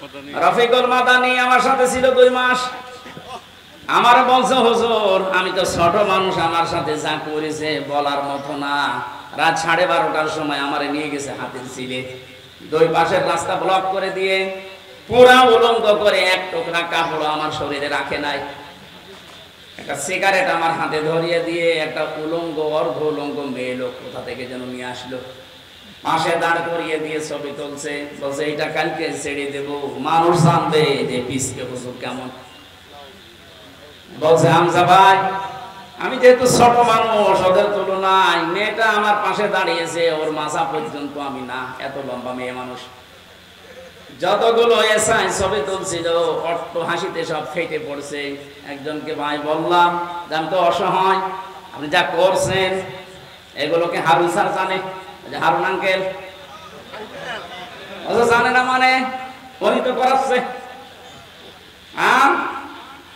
রফিকুল মাদানি আমার সাথে ছিল 2 মাস। আমার বলছে হুজুর আমি তো ছোট মানুষ, আমার সাথে যা করেছে বলার মতো না। রাত 12:30টার সময় আমারে নিয়ে গেছে হাতির ছিলে, 2 পাশের রাস্তা ব্লক করে দিয়ে পুরা উলঙ্গ করে, এক টুকরা কাপড় আমার শরীরে রাখে নাই। একটা সিগারেট আমার হাতে ধরিয়ে দিয়ে একটা উলঙ্গ অর্ধ উলঙ্গ মেয়ে লোক কোথা থেকে যেন নিয়ে আসলো, পাশে দাঁড় করিয়ে দিয়ে ছবি তুলছে। বলছে এটা কালকে ছেড়ে দেব, মানুষ জানবে যে পিসকে হুজুর কেমন। বলছে হামজা ভাই আমি যেহেতু ছোট মানুষ ওদের তুলনায়, মেয়েটা আমার পাশে দাঁড়িয়েছে, ওর মাথা পর্যন্ত আমি না, এত লম্বা মেয়ে মানুষ। যতগুলো এসআই ছবি তুলছিল অট্ট হাসিতে সব ফেটে পড়ছে। একজনকে ভাই বললাম যে আমি তো অসহায়, আপনি যা করছেন এগুলোকে হারুন স্যার জানে, হারুন আঙ্কেল জানে না, মানে উনি তো করাচ্ছে।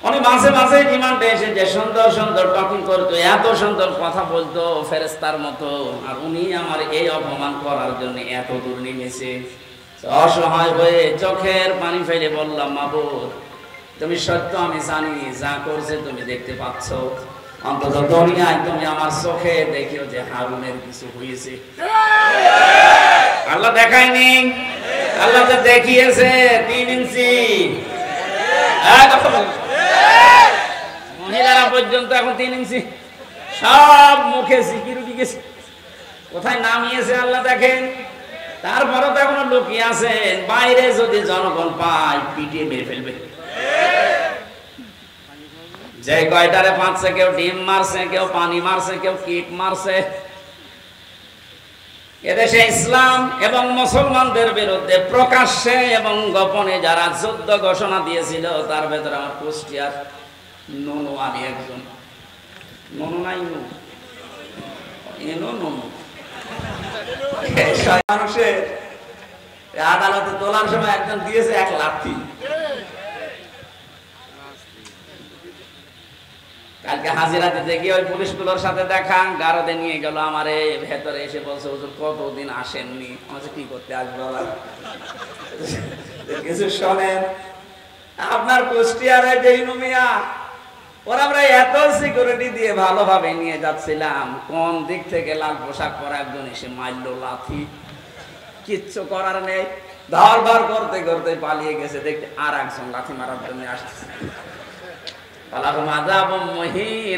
উনি মাঝে মাঝে ডিমান্ডে এসে যে সুন্দর সুন্দর টকিং করতো, এত সুন্দর কথা বলতো ফেরেশতার মতো, আর উনি আমার এই অপমান করার জন্য এত দূর নেমেছে। অসহায় হয়ে চোখের পানি ফেলে বললাম মাবুদ তুমি সত্য, আমি জানি যা করছে তুমি দেখতে পাচ্ছ, অন্তত দুনিয়ায় তুমি আমার চোখে দেখিও যে হারুনের কিছু হয়েছে। আল্লাহ দেখায়নি, আল্লাহ যে দেখিয়েছে 3 ইঞ্চি। মহিলারা পর্যন্ত এখন 3 ইঞ্চি, সব মুখে সিকিউরিটি গেছে, কোথায় নামিয়েছে আল্লাহ দেখেন। তারপরে তো এখনো লুকিয়ে আছেন, বাইরে যদি জনগণ পায় পিটিয়ে মেরে ফেলবে। যে কয়টারে পাচ্ছে, কেউ ডিম মারছে, কেউ পানি মারছে, কেউ কিক মারছে। এদেশে ইসলাম এবং মুসলমানদের বিরুদ্ধে প্রকাশ্যে এবং গোপনে যারা যুদ্ধ ঘোষণা দিয়েছিল, তার ভেতরে আমার কুষ্টিয়ার নুনু আলী একজন। নুনু নাই নুনু মানুষের আদালতে তোলার সময় একজন দিয়েছে 1 লাঠি। কালকে হাজিরা দিতে গিয়ে ওই পুলিশগুলোর সাথে দেখা, গারদে নিয়ে গেল আমারে, ভেতরে এসে বলছে হুজুর কতদিন আসেননি। আমাকে কি করতে আসবো আবার, কিছু শোনেন। আপনার কুষ্টিয়ারে যে মিয়া, ওরা আমরা এত সিকিউরিটি দিয়ে ভালোভাবে নিয়ে যাচ্ছিলাম, কোন দিক থেকে লাল পোশাক পরা একজন এসে মারলো লাথি, কিচ্ছু করার নেই, ধরবার করতে করতে পালিয়ে গেছে। দেখতে আর একজন লাথি মারার জন্য আসছে।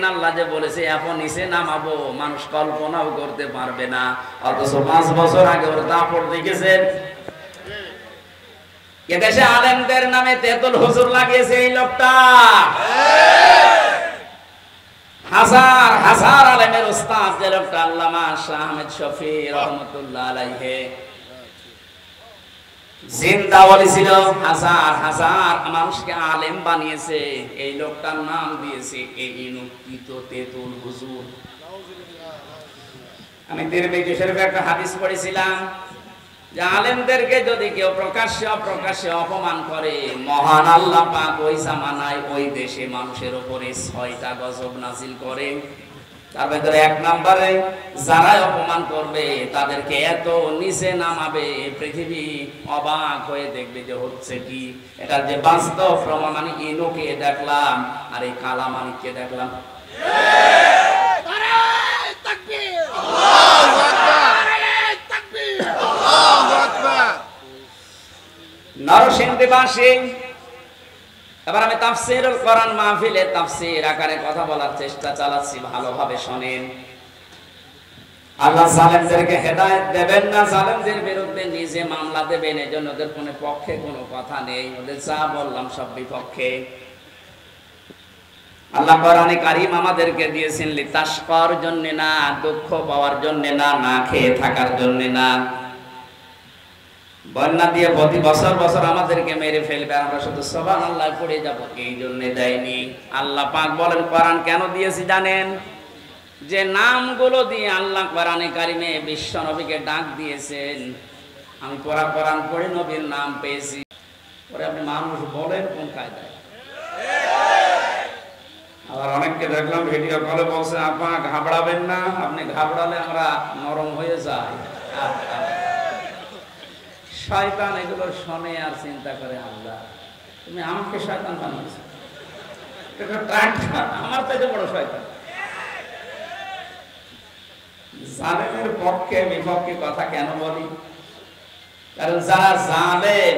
আল্লাহ যে বলেছে এখন নিচে নামাবো, মানুষ কল্পনাও করতে পারবে না। অথচ 5 বছর আগে ওর দাপট দেখেছেন। এদেশে আলেমদের নামে তেতুল হুজুর লাগিয়েছে এই লোকটা। হাজার হাজার আলেমের উস্তাদ যে লোকটা, আল্লামা শাহ আহমেদ শফি রহমাতুল্লাহ আলাইহি, জিন্দা ওলি ছিল, হাজার হাজার মানুষকে আলেম বানিয়েছে। এই লোকটার নাম দিয়েছে এই ইনুকিত তেতুল হুজুর। আমি তিরমিজি শরীফে একটা হাদিস পড়েছিলাম যে আলেমদেরকে যদি কেউ প্রকাশ্যে অপ্রকাশ্যে অপমান করে, মহান আল্লাহ পাক ওই জামানায় ওই দেশে মানুষের উপরে 6টা গজব নাজিল করে। তার ভেতরে 1 নম্বরে যারা অপমান করবে তাদেরকে এত নিচে নামাবে, পৃথিবী অবাক হয়ে দেখবে যে হচ্ছে কি। এটা যে বাস্তব প্রমাণ, আমি ইনুকে দেখলাম আর এই কালামানিককে দেখলাম। নরসিংদীবাসী, এবার আমি তাফসীরুল কোরআন মাহফিলে তাফসীর আকারে কথা বলার চেষ্টা চালাচ্ছি, ভালোভাবে শুনেন। আল্লাহ জালেমদেরকে হেদায়েত দেবেন না, জালেমদের বিরুদ্ধে নিজে মামলা দেবেন, এজন্য ওদের কোনো পক্ষে কোনো কথা নেই, ওদের যা বললাম সব বিপক্ষে। আল্লাহ কোরআনে কারীম আমাদেরকে দিয়েছেন লিতাশকার জন্য না, দুঃখ পাওয়ার জন্য না, না খেয়ে থাকার জন্য না। বন্যা দিয়ে প্রতি বছর বছর আমাদেরকে মেরে ফেলবে, আমরা শুধু সুবহানাল্লাহ পড়ে যাব, এই জন্য দেয়নি। আল্লাহ পাক বলেন কোরআন কেন দিয়েছি জানেন? যে নামগুলো দিয়ে আল্লাহ কোরআনে কারিমে বিশ্ব নবীকে ডাক দিয়েছেন। আমি কোরআন পড়ে নবীর নাম পেয়েছি। পরে আপনি মানুষ বলেন কোন কায়দায়? আবার অনেককে দেখলাম ভিডিও কলে বলছে আপা ঘাবড়াবেন না, আপনি ঘাবড়ালে আমরা নরম হয়ে যাই। শয়তান এগুলো শোনে আর চিন্তা করে, আল্লাহ তুমি আমাকে শয়তান বানিয়েছো, আমার চাইতে বড় শয়তান। জালেমের পক্ষে বিপক্ষে কথা কেন বলি? কারণ যারা জালেম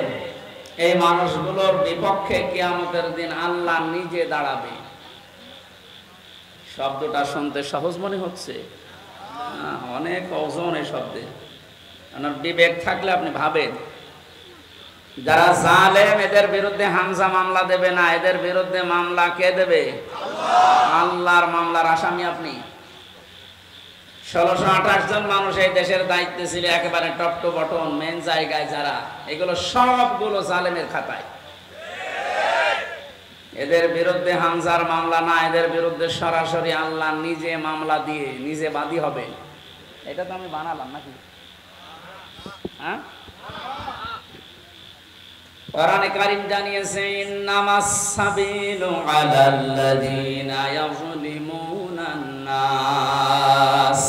এই মানুষগুলোর বিপক্ষে কিয়ামতের দিন আল্লাহ নিজে দাঁড়াবে। শব্দটা শুনতে সহজ মনে হচ্ছে, অনেক ওজন এই শব্দে। আপনার বিবেক থাকলে আপনি ভাবেন, যারা জালেম এদের বিরুদ্ধে হামজা মামলা দেবে না, এদের বিরুদ্ধে মামলা কে দেবে? আল্লাহর মামলার আসামি আপনি। 1628 জন মানুষ এই দেশের দায়িত্বে ছিল, একেবারে টপ টু বটন মেন জায়গায় যারা, এগুলো সবগুলো জালেমের খাতায়। এদের বিরুদ্ধে হামজার মামলা না, এদের বিরুদ্ধে সরাসরি আল্লাহ নিজে মামলা দিয়ে নিজে বাদী হবে। এটা তো আমি বানালাম নাকি? হ্যাঁ, কোরআনে কারীম জানিয়েছে, ইন্নামাস সাবিলু আলাল্লাযীনা ইয়াযলিমুনান নাস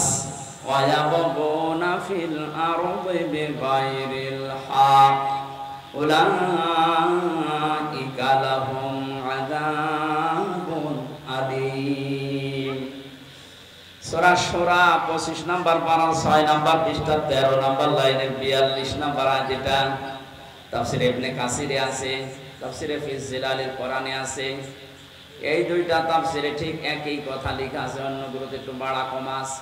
ওয়া ইয়াবগুনা ফিল আরদি বিগাইরিল হক উলাইকা লাহুম আযাবুন আলীম। সূরা শূরা 25 নম্বর পারা 6 নম্বর পৃষ্ঠা 13 নম্বর লাইনের 42 নম্বর আয়াত। এটা তাফসীরে ইবনে কাসিরে আছে, তাফসীরে ফি জিলালিল কোরআনে আছে। এই দুইটা তাফসীরে ঠিক একই কথা লেখা আছে, অন্যগুলোতে একটু বাড়া কমা আছে।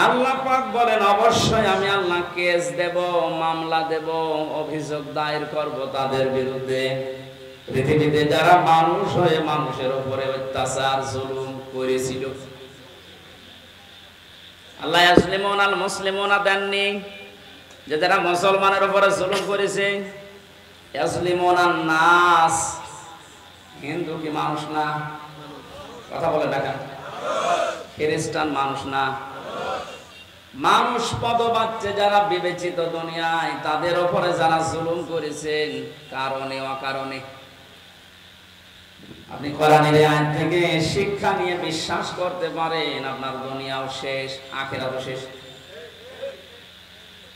আল্লাহ পাক বলেন, অবশ্যই আমি আল্লাহ কেস দেব, মামলা দেব, অভিযোগ দায়ের করব তাদের বিরুদ্ধে পৃথিবীতে যারা মানুষ হয়ে মানুষের উপরে অত্যাচার জুলুম করেছিল। আল্লাহ ইয়াজলিমুন আল মুসলিমুনা দেননি, যে যারা মুসলমানের উপরে জুলুম করেছে। ইয়াজলিমুনান নাস, হিন্দু কি মানুষ না? কথা বলে না কেন? খ্রিস্টান মানুষ না? মানুষ পদবাচ্চে যারা বিবেচিত দুনিয়ায়, তাদের উপরে যারা জুলুম করেছেন কারণে অকারণে। আপনি কোরআনের আয়াত থেকে শিক্ষা নিয়ে বিশ্বাস করতে পারেন, আপনার দুনিয়াও শেষ, আখিরাতও শেষ।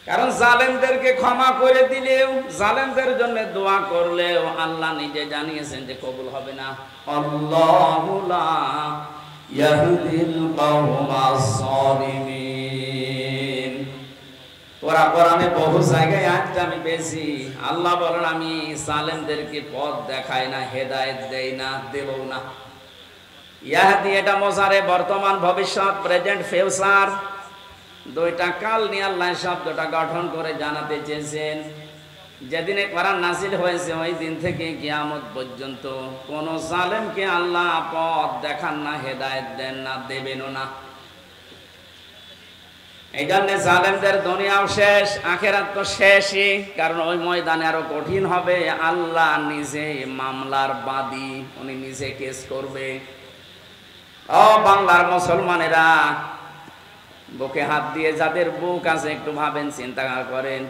কারণ জালেমদেরকে ক্ষমা করে দিলেও, জালেমদের জন্য দোয়া করলেও আল্লাহ নিজে জানিয়েছেন যে কবুল হবে না। আল্লাহু লা ইয়াহদিল কওমাস সালিমিন। কোরআনে বহু জায়গায় আয়াতটা আমি পেয়েছি। আল্লাহ বলেন, আমি জালেমদেরকে পথ দেখাই না, হেদায়েত দেই না, দেবও না। ইয়াহদি এটা মোজারে, বর্তমান ভবিষ্যৎ, প্রেজেন্ট ফিউচার, দুইটা কাল নিয়ে আল্লাহ শব্দটা গঠন করে জানাতে চেয়েছেন। যেদিনে কোরআন নাযিল হয়েছে ওই দিন থেকে কিয়ামত পর্যন্ত কোন জালেমকে আল্লাহ পথ দেখান না, হেদায়েত দেন না, দেবেনও না। এই জন্য জালেমদের দুনিয়াও শেষ, আখিরাত তো শেষই। কারণ ওই ময়দানে আরো কঠিন হবে। আল্লাহ নিজে মামলার বাদী, উনি নিজে কেস করবে। ও বাংলার মুসলমানেরা, বুকে হাত দিয়ে যাদের বুক আছে একটু ভাবেন, চিন্তা করেন।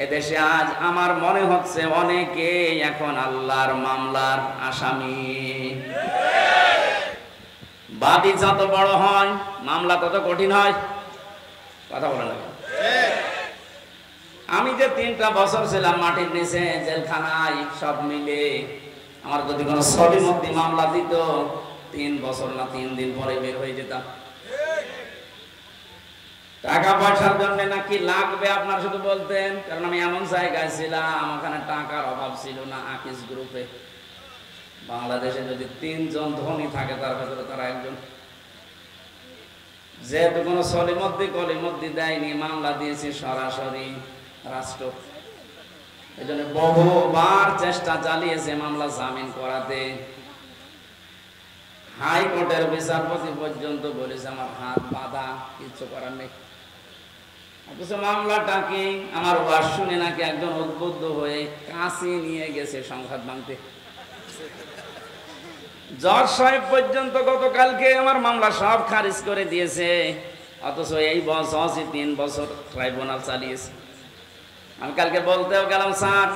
এদেশে আজ আমার মনে হচ্ছে অনেকে এখন আল্লাহর মামলার আসামি। বাদী যত বড় হয় মামলা তত কঠিন হয়। কথা বলে না? আমি যে 3টা বছর ছিলাম মাটির নিচে জেলখানায়, সব মিলে আমার যদি কোনো সলিমতি মামলা দিত 3 বছর না 3 দিন পরে বের হয়ে যেতাম। টাকা পয়সার জন্য নাকি লাগবে আপনার শুধু বলতেন, কারণ আমি এমন জায়গায় ছিলাম ওখানে টাকার অভাব ছিল না। আকিস গ্রুপে বাংলাদেশে যদি 3 জন ধনী থাকে তার ভেতরে তারা একজন। যেহেতু কোনো সলিমদ্দি কলিমদ্দি দেয়নি, মামলা দিয়েছি সরাসরি রাষ্ট্র। এই জন্য বহুবার চেষ্টা চালিয়েছে মামলা জামিন করাতে। হাইকোর্টের বিচারপতি পর্যন্ত বলেছে আমার হাত বাঁধা, কিচ্ছু করার নেই। অথচ মামলাটা কি, আমার ওয়াজ শুনে নাকি একজন উদ্বুদ্ধ হয়ে কাঁচি নিয়ে গেছে সংঘাত ভাঙতে। জজ সাহেব পর্যন্ত গতকালকে আমার মামলা সব খারিজ করে দিয়েছে। অথচ এই জজই 3 বছর ট্রাইব্যুনাল চালিয়েছে। আমি কালকে বলতেও গেলাম, স্যার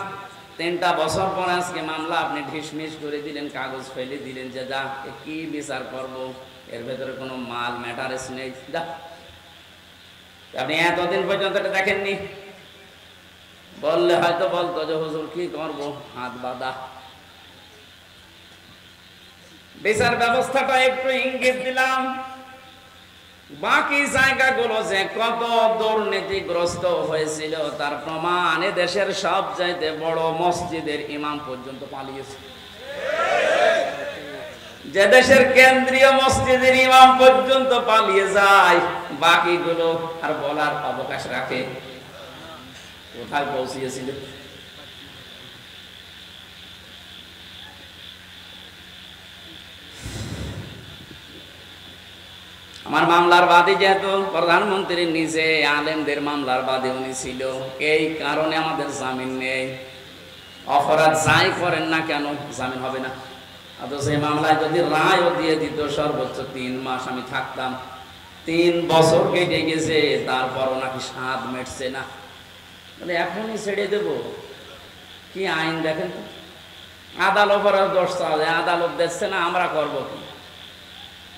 3টা বছর পর আজকে মামলা আপনি ঢিসমিস করে দিলেন, কাগজ ফেলে দিলেন, যে যা কি বিচার করব, এর ভেতরে কোনো মাল ম্যাটারেস নেই। যা, আপনি এতদিন পর্যন্ত এটা দেখেননি। বললে হয়তো বলতো যে হুজুর কি করবো, হাত বাঁধা। বিচার ব্যবস্থাটা একটু ইঙ্গিত দিলাম, বাকি জায়গাগুলো যে কত দুর্নীতিগ্রস্ত হয়েছিল তার প্রমাণ এ দেশের সব চাইতে বড় মসজিদের ইমাম পর্যন্ত পালিয়েছে। যে দেশের কেন্দ্রীয় মসজিদের ইমাম পর্যন্ত পালিয়ে যায়, বাকিগুলো আর বলার অবকাশ রাখে? কোথায় পৌঁছিয়েছিল? আমার মামলার বাদী যেহেতু প্রধানমন্ত্রীর নিজে আলেমদের মামলার বাদী উনি ছিল, এই কারণে আমাদের জামিন নেই। অপরাধ যাই করেন না কেন জামিন হবে না। অথচ এই মামলায় যদি রায়ও দিয়ে দিত সর্বোচ্চ 3 মাস আমি থাকতাম। 3 বছর কেটে গেছে, তারপরও নাকি স্বাদ মেটছে না। মানে এখনই ছেড়ে দেব? কি আইন দেখেন তো। আদালত দোষ চাওয়া, আদালত দেখছে না, আমরা করবো কি?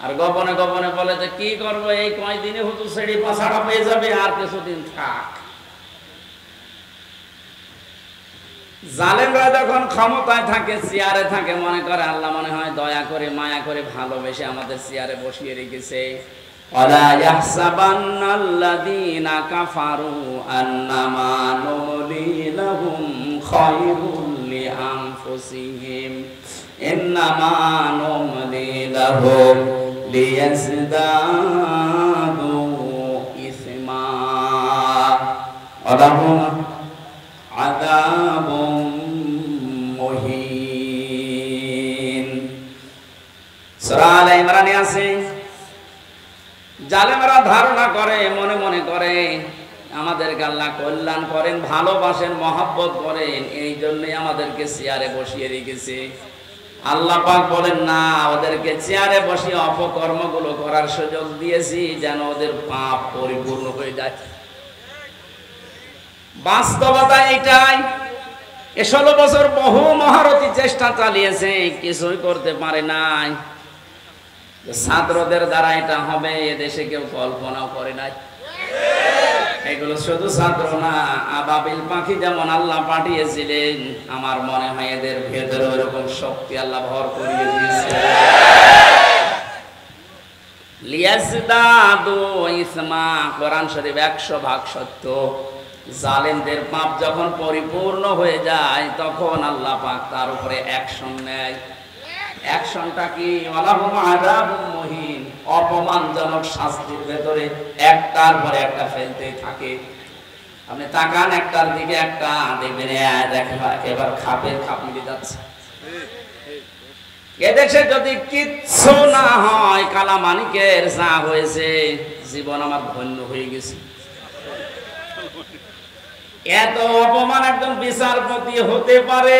আর গোপনে গোপনে বলে যে কি করবো, এই কয়দিনে হুজুর ছেড়ে পাছাড়া পেয়ে যাবে, আর কিছুদিন থাক। জালেমরা যখন ক্ষমতায় থাকে, চেয়ারে থাকে, মনে করে আল্লাহ মনে হয় দয়া করে মায়া করে ভালোবেসে আমাদের চেয়ারে বসিয়ে রেখেছে। ওয়ালা ইয়াহসাবান্নাল্লাযীনা কাফারু আন্নামা নুমলি লাহুম খায়রুল লিআনফুসিহিম ইন্নামা নুমলি লাহুম লিয়াজদাদু ইসমা ওয়ালাহুম আযাবুম মুহিন। সূরা আলে ইমরানে আছে, জালেমরা ধারণা করে, মনে মনে করে আমাদেরকে আল্লাহ কল্যাণ করেন, ভালোবাসেন, মহব্বত করেন, এই জন্যই আমাদেরকে চেয়ারে বসিয়ে রেখেছে। আল্লাহ পাক বলেন না, ওদেরকে চেয়ারে বসিয়ে অপকর্মগুলো করার সুযোগ দিয়েছি যেন ওদের পাপ পরিপূর্ণ হয়ে যায়। বাস্তবতা এটাই। 16 বছর বহু মহারথী চেষ্টা চালিয়েছে, কিছুই করতে পারে নাই। ছাত্রদের দ্বারা এটা হবে এদেশে কেউ কল্পনাও করে নাই। এগুলো শুধু ছাত্র না, আবাবিল পাখি যেমন আল্লাহ পাঠিয়েছিলেন, আমার মনে হয় এদের ভেতরে ওরকম শক্তি আল্লাহ ভর করিয়ে দিয়েছে। লিয়াজদাদু ইসমা, কোরআন শরীফ 100% সত্য। জালেমদের পাপ যখন পরিপূর্ণ হয়ে যায়, তখন আল্লাহ পাক তার উপরে অ্যাকশন নেয়। অ্যাকশনটা কি? ওয়ালাহুম আযাবুম মুহিন, অপমানজনক শাস্তির ভেতরে একটার পর একটা ফেলতেই থাকে। আপনি তাকান একটার দিকে, একটা দেখবেন দেখেন একেবারে খাপের খাপ মিলে যাচ্ছে। এদেশে যদি কিচ্ছু না হয়, কালামানিকের যা হয়েছে, জীবন আমার ধন্য হয়ে গেছে। এত অপমান একজন বিচারপতি হতে পারে,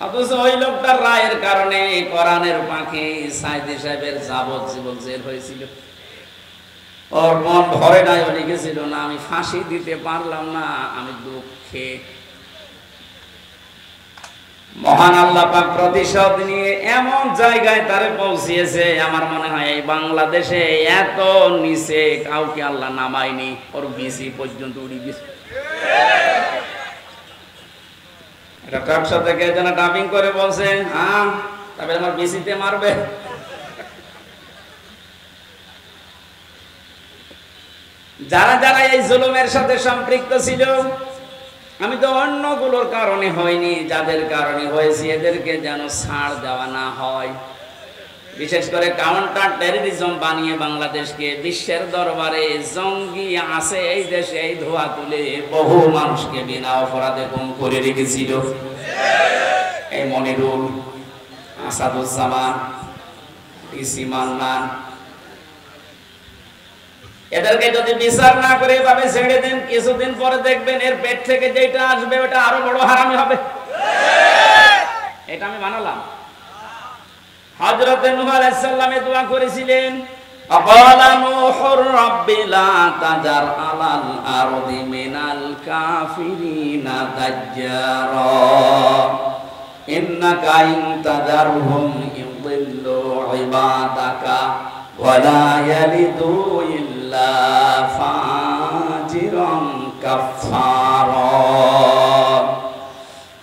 অথচ ওই লোকটার রায়ের কারণে কোরআনের পাখি সাইদি সাহেবের যাবজ্জীবন জেল হয়েছিল। ওর মন ভরে নাই, লিখেছিল না আমি ফাঁসি দিতে পারলাম না, আমি দুঃখে। মহান আল্লাহ পাক প্রতিশোধ নিয়ে এমন জায়গায় তারে পৌঁছিয়েছে, আমার মনে হয় এই বাংলাদেশে এত নিচে কাউকে আল্লাহ নামায়নি। ওর বিসি পর্যন্ত উড়ি গেছে। এটা টকশো থেকে যেন ডাবিং করে বলছে, হ্যাঁ তবে আমার বিসিতে মারবে। যারা যারা এই জুলুমের সাথে সম্পৃক্ত ছিল, আমি তো অন্যগুলোর কারণে হয়নি, যাদের কারণে হয়েছে এদেরকে যেন ছাড় দেওয়া না হয়। বিশেষ করে কাউন্টার টেররিজম বানিয়ে বাংলাদেশকে বিশ্বের দরবারে জঙ্গি আছে এই দেশে এই ধোয়া তুলে বহু মানুষকে বিনা অপরাধে গুম করে রেখেছিল। এই মনিরুল, আসাদুজ্জামান, ইসি মান্নান, এদেরকে যদি বিচার না করে এভাবে ছেড়ে দেন, কিছুদিন পরে দেখবেন এর পেট থেকে যেটা আসবে ওটা আরো বড় হারামি হবে। এটা আমি বানালাম। হযরত নূহ আলাইহিস সালাম দোয়া করেছিলেন, আকালা নূহুর রাব্বি লা তাজার আলাল আরদি মিনাল কাফিরিনা দাজ্জারা ইন্নাকা ইন তাজারহুম ইউদিল্লু ইবাদাকা ওয়া লা ইয়ালিদু ইল্লা ফাজিরান কাফফারা।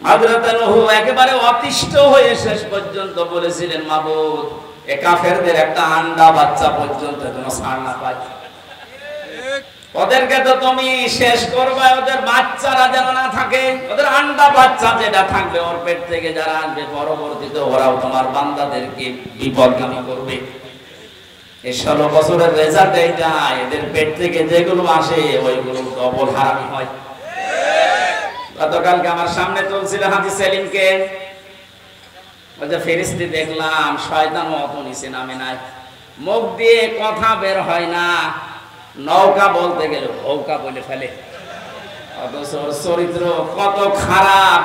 হযরত নূহ একেবারে অতিষ্ঠ হয়ে শেষ পর্যন্ত বলেছিলেন, মাবুদ, এ কাফেরদের একটা আন্ডা বাচ্চা পর্যন্ত কোনো ছাড় না পায়, ওদেরকে তো তুমি শেষ করবে, ওদের বাচ্চারা যেন না থাকে, ওদের আন্ডা বাচ্চা যেটা থাকবে ওর পেট থেকে যারা আসবে পরবর্তীতে ওরাও তোমার বান্দাদেরকে বিপদগামী করবে। এই 16 বছরের রেজাল্ট এইটা, এদের পেট থেকে যেগুলো আসে ওইগুলো ডবল হারামি হয়। গতকালকে আমার সামনে চলছিল হাজী সেলিমকে, ওই যে ফেরেশতা দেখলাম, শয়তান অত নিচে নামে নাই, মুখ দিয়ে কথা বের হয় না, নৌকা বলতে গেলে নৌকা বলে ফেলে, অথচ ওর চরিত্র কত খারাপ।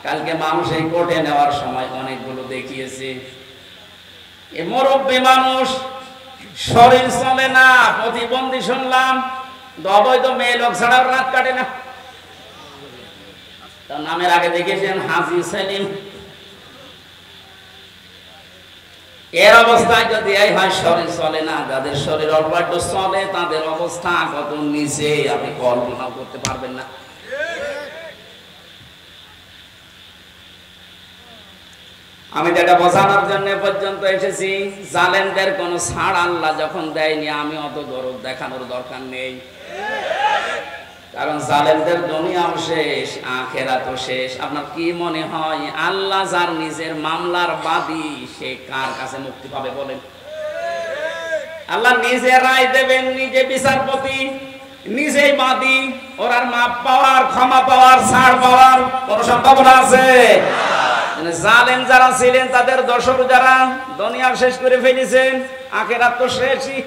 কালকে মানুষ এই কোর্টে নেওয়ার সময় অনেকগুলো দেখিয়েছে, এ মুরব্বী মানুষ, শরীর চলে না, প্রতিবন্ধী শুনলাম, অবৈধ মেয়ে লোক ছাড়া রাত কাটে না। তার নামের আগে দেখেছেন হাজী সেলিম। এর অবস্থায় যদি এই হয় শরীর চলে না, যাদের শরীর অল্প একটু চলে তাদের অবস্থা কত নিচে আপনি কল্পনা করতে পারবেন না। আমি যেটা বোঝানোর জন্য পর্যন্ত এসেছি, জালেমদের কোনো ছাড় আল্লাহ যখন দেয়নি, আমি অত দরদ দেখানোর দরকার নেই, কারণ জালেমদের দুনিয়াও শেষ, আখিরাতও শেষ। আপনার কি মনে হয় আল্লাহ যার নিজের মামলার বাদী, সে কার কাছে মুক্তি পাবে বলেন? আল্লাহ নিজে রায় দেবেন, নিজে বিচারপতি, নিজেই বাদী, ওর আর মাপ পাওয়ার, ক্ষমা পাওয়ার, ছাড় পাওয়ার কোন সম্ভাবনা আছে? জালেম যারা ছিলেন তাদের দোসর যারা দুনিয়া শেষ করে ফেলেছেন, আখিরাত তো শেষই।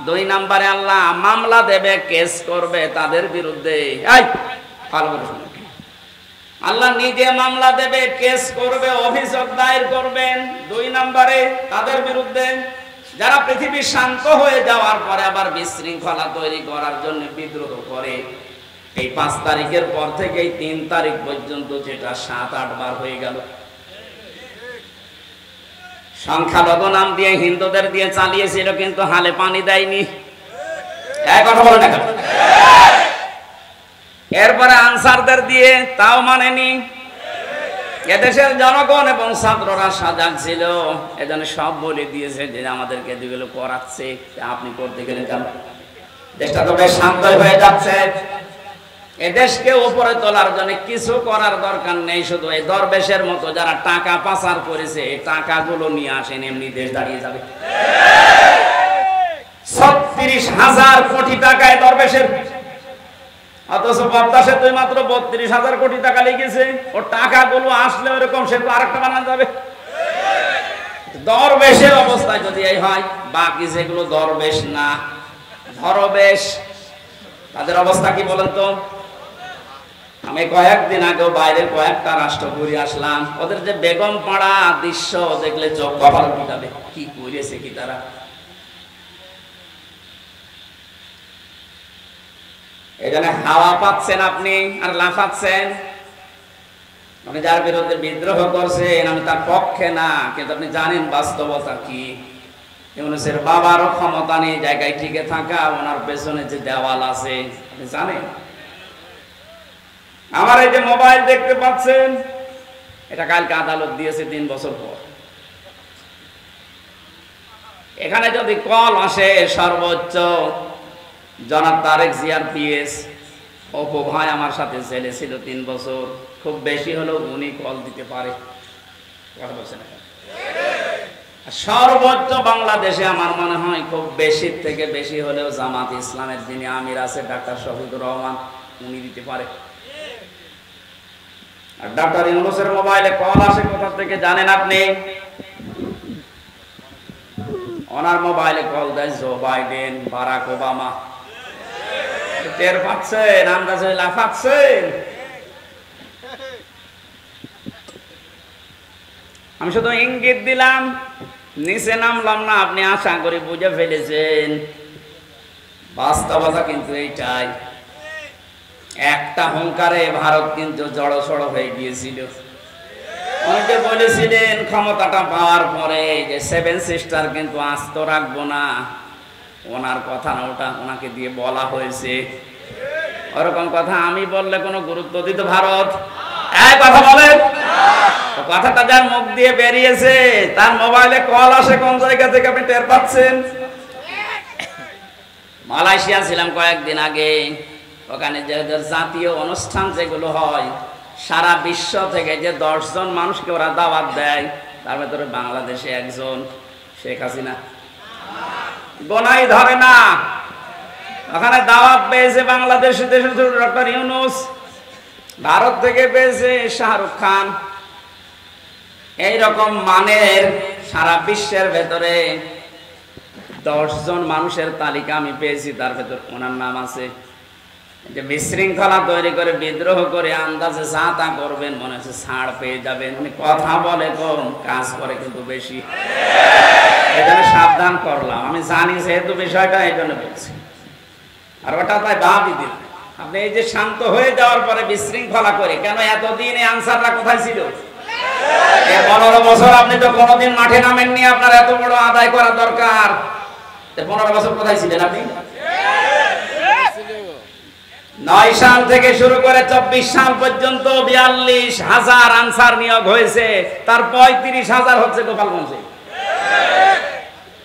দুই নম্বরে আল্লাহ মামলা দেবে, কেস করবে তাদের বিরুদ্ধে। আল্লাহ নিজে মামলা দেবে, কেস করবে, অভিযোগ দায়ের করবেন। দুই নম্বরে তাদের বিরুদ্ধে যারা পৃথিবী শান্ত হয়ে যাওয়ার পরে আবার বিশৃঙ্খলা তৈরি করার জন্য বিদ্রোহ করে। এই 5 তারিখের পর থেকে 3 তারিখ পর্যন্ত, যেটা 7-8 বার হয়ে গেল, সংখ্যালঘু নাম দিয়ে হিন্দুদের দিয়ে চালিয়েছিল, কিন্তু হালে পানি দেয়নি। কথা বলে না। এরপরে আনসারদের দিয়ে, তাও মানেনি। এদেশের জনগণ এবং ছাত্ররা সজাগ ছিল, এজন্য সব বলে দিয়েছে যে আমাদেরকে যেগুলো করাচ্ছে আপনি করতে গেলে কেন? দেশটা তো বেশ শান্ত হয়ে যাচ্ছে। এদেশকে উপরে তোলার জন্য কিছু করার দরকার নেই, শুধু এই দরবেশের মতো যারা টাকা পাচার করেছে এই টাকাগুলো নিয়ে আসেন, এমনি দেশ দাঁড়িয়ে যাবে। 36,000 কোটি টাকায় দরবেশের, অথচ পদ্মা সেতু মাত্র 32,000 কোটি টাকা লেগেছে। ও টাকাগুলো আসলে ওরকম সেতু আরেকটা বানানো যাবে। দরবেশের অবস্থা যদি এই হয়, বাকি যেগুলো দরবেশ না, ধরবেশ, তাদের অবস্থা কি বলেন তো? আমি কয়েকদিন আগেও বাইরের কয়েকটা রাষ্ট্র ঘুরে আসলাম, ওদের যে বেগম পাড়া দৃশ্য দেখলে চোখ কপাল পিটাবে, কি করেছে কি তারা। এখানে হাওয়া পাচ্ছেন আপনি আর লাফাচ্ছেন। আপনি যার বিরুদ্ধে বিদ্রোহ করছেন, আমি তার পক্ষে না, কিন্তু আপনি জানেন বাস্তবতা কি। ইউনূসের বাবারও ক্ষমতা নেই জায়গায় টিকে থাকা, ওনার পেছনে যে দেওয়াল আছে আপনি জানেন। আমার এই যে মোবাইল দেখতে পাচ্ছেন, এটা কালকে আদালত দিয়েছে 3 বছর পর। এখানে যদি কল আসে, সর্বোচ্চ জনাব তারেক জিয়ার পিএস অপু ভাই আমার সাথে জেলে ছিল 3 বছর, খুব বেশি হলেও উনি কল দিতে পারে। সর্বোচ্চ বাংলাদেশে আমার মনে হয় খুব বেশি থেকে বেশি হলেও জামাত ইসলামের যিনি আমির আছে ডাক্তার শফিকুর রহমান, উনি দিতে পারে। আর ডাক্তার ইউনূসের মোবাইলে কল আসে কোথা থেকে জানেন আপনি? ওনার মোবাইলে কল দেয় জো বাইডেন, বারাক ওবামা। টের পাচ্ছেন? আন্দাজে লাফাচ্ছেন। আমি শুধু ইঙ্গিত দিলাম, নিচে নামলাম না, আপনি আশা করি বুঝে ফেলেছেন। বাস্তবতা কিন্তু এইটাই। একটা হুঙ্কারে ভারত কিন্তু জড়সড় হয়ে গিয়েছিল। অনেকে বলেছিলেন ক্ষমতাটা পাওয়ার পরে যে সেভেন সিস্টার কিন্তু আস্ত রাখবো না, ওনার কথা না, ওটা ওনাকে দিয়ে বলা হয়েছে। ওরকম কথা আমি বললে কোনো গুরুত্ব দিত ভারত? এই কথা বলেন। কথাটা যার মুখ দিয়ে বেরিয়েছে তার মোবাইলে কল আসে কোন জায়গা থেকে আপনি টের পাচ্ছেন? মালয়েশিয়া ছিলাম কয়েকদিন আগে, ওখানে যে জাতীয় অনুষ্ঠান যেগুলো হয় সারা বিশ্ব থেকে যে 10 জন মানুষকে ওরা দাওয়াত দেয়, তার ভেতরে বাংলাদেশে একজন, শেখ হাসিনা। গোনাই ধরে না। ওখানে দাওয়াত পেয়েছে বাংলাদেশে ডক্টর ইউনূস, ভারত থেকে পেয়েছে শাহরুখ খান। এইরকম মানের সারা বিশ্বের ভেতরে 10 জন মানুষের তালিকা আমি পেয়েছি, তার ভেতর ওনার নাম আছে। যে বিশৃঙ্খলা তৈরি করে বিদ্রোহ করে আন্দাজে যা তা করবেন, মনে হচ্ছে ছাড় পেয়ে যাবেন। উনি কথা বলে কম, কাজ করে কিন্তু বেশি। এই জন্য সাবধান করলাম, আমি জানি যেহেতু বিষয়টা, এই জন্য বলছি। আর ওটা তাই ভাবি দিন আপনি, এই যে শান্ত হয়ে যাওয়ার পরে বিশৃঙ্খলা করে কেন? এতদিন এই আনসাররা কোথায় ছিল? 15 বছর আপনি তো কোনোদিন মাঠে নামেননি, আপনার এত বড় আদায় করা দরকার। 15 বছর কোথায় ছিলেন আপনি? 9 সাল থেকে শুরু করে 24 সাল পর্যন্ত 42,000 আনসার নিয়োগ হয়েছে, তার 35,000 হচ্ছে গোপালগঞ্জে।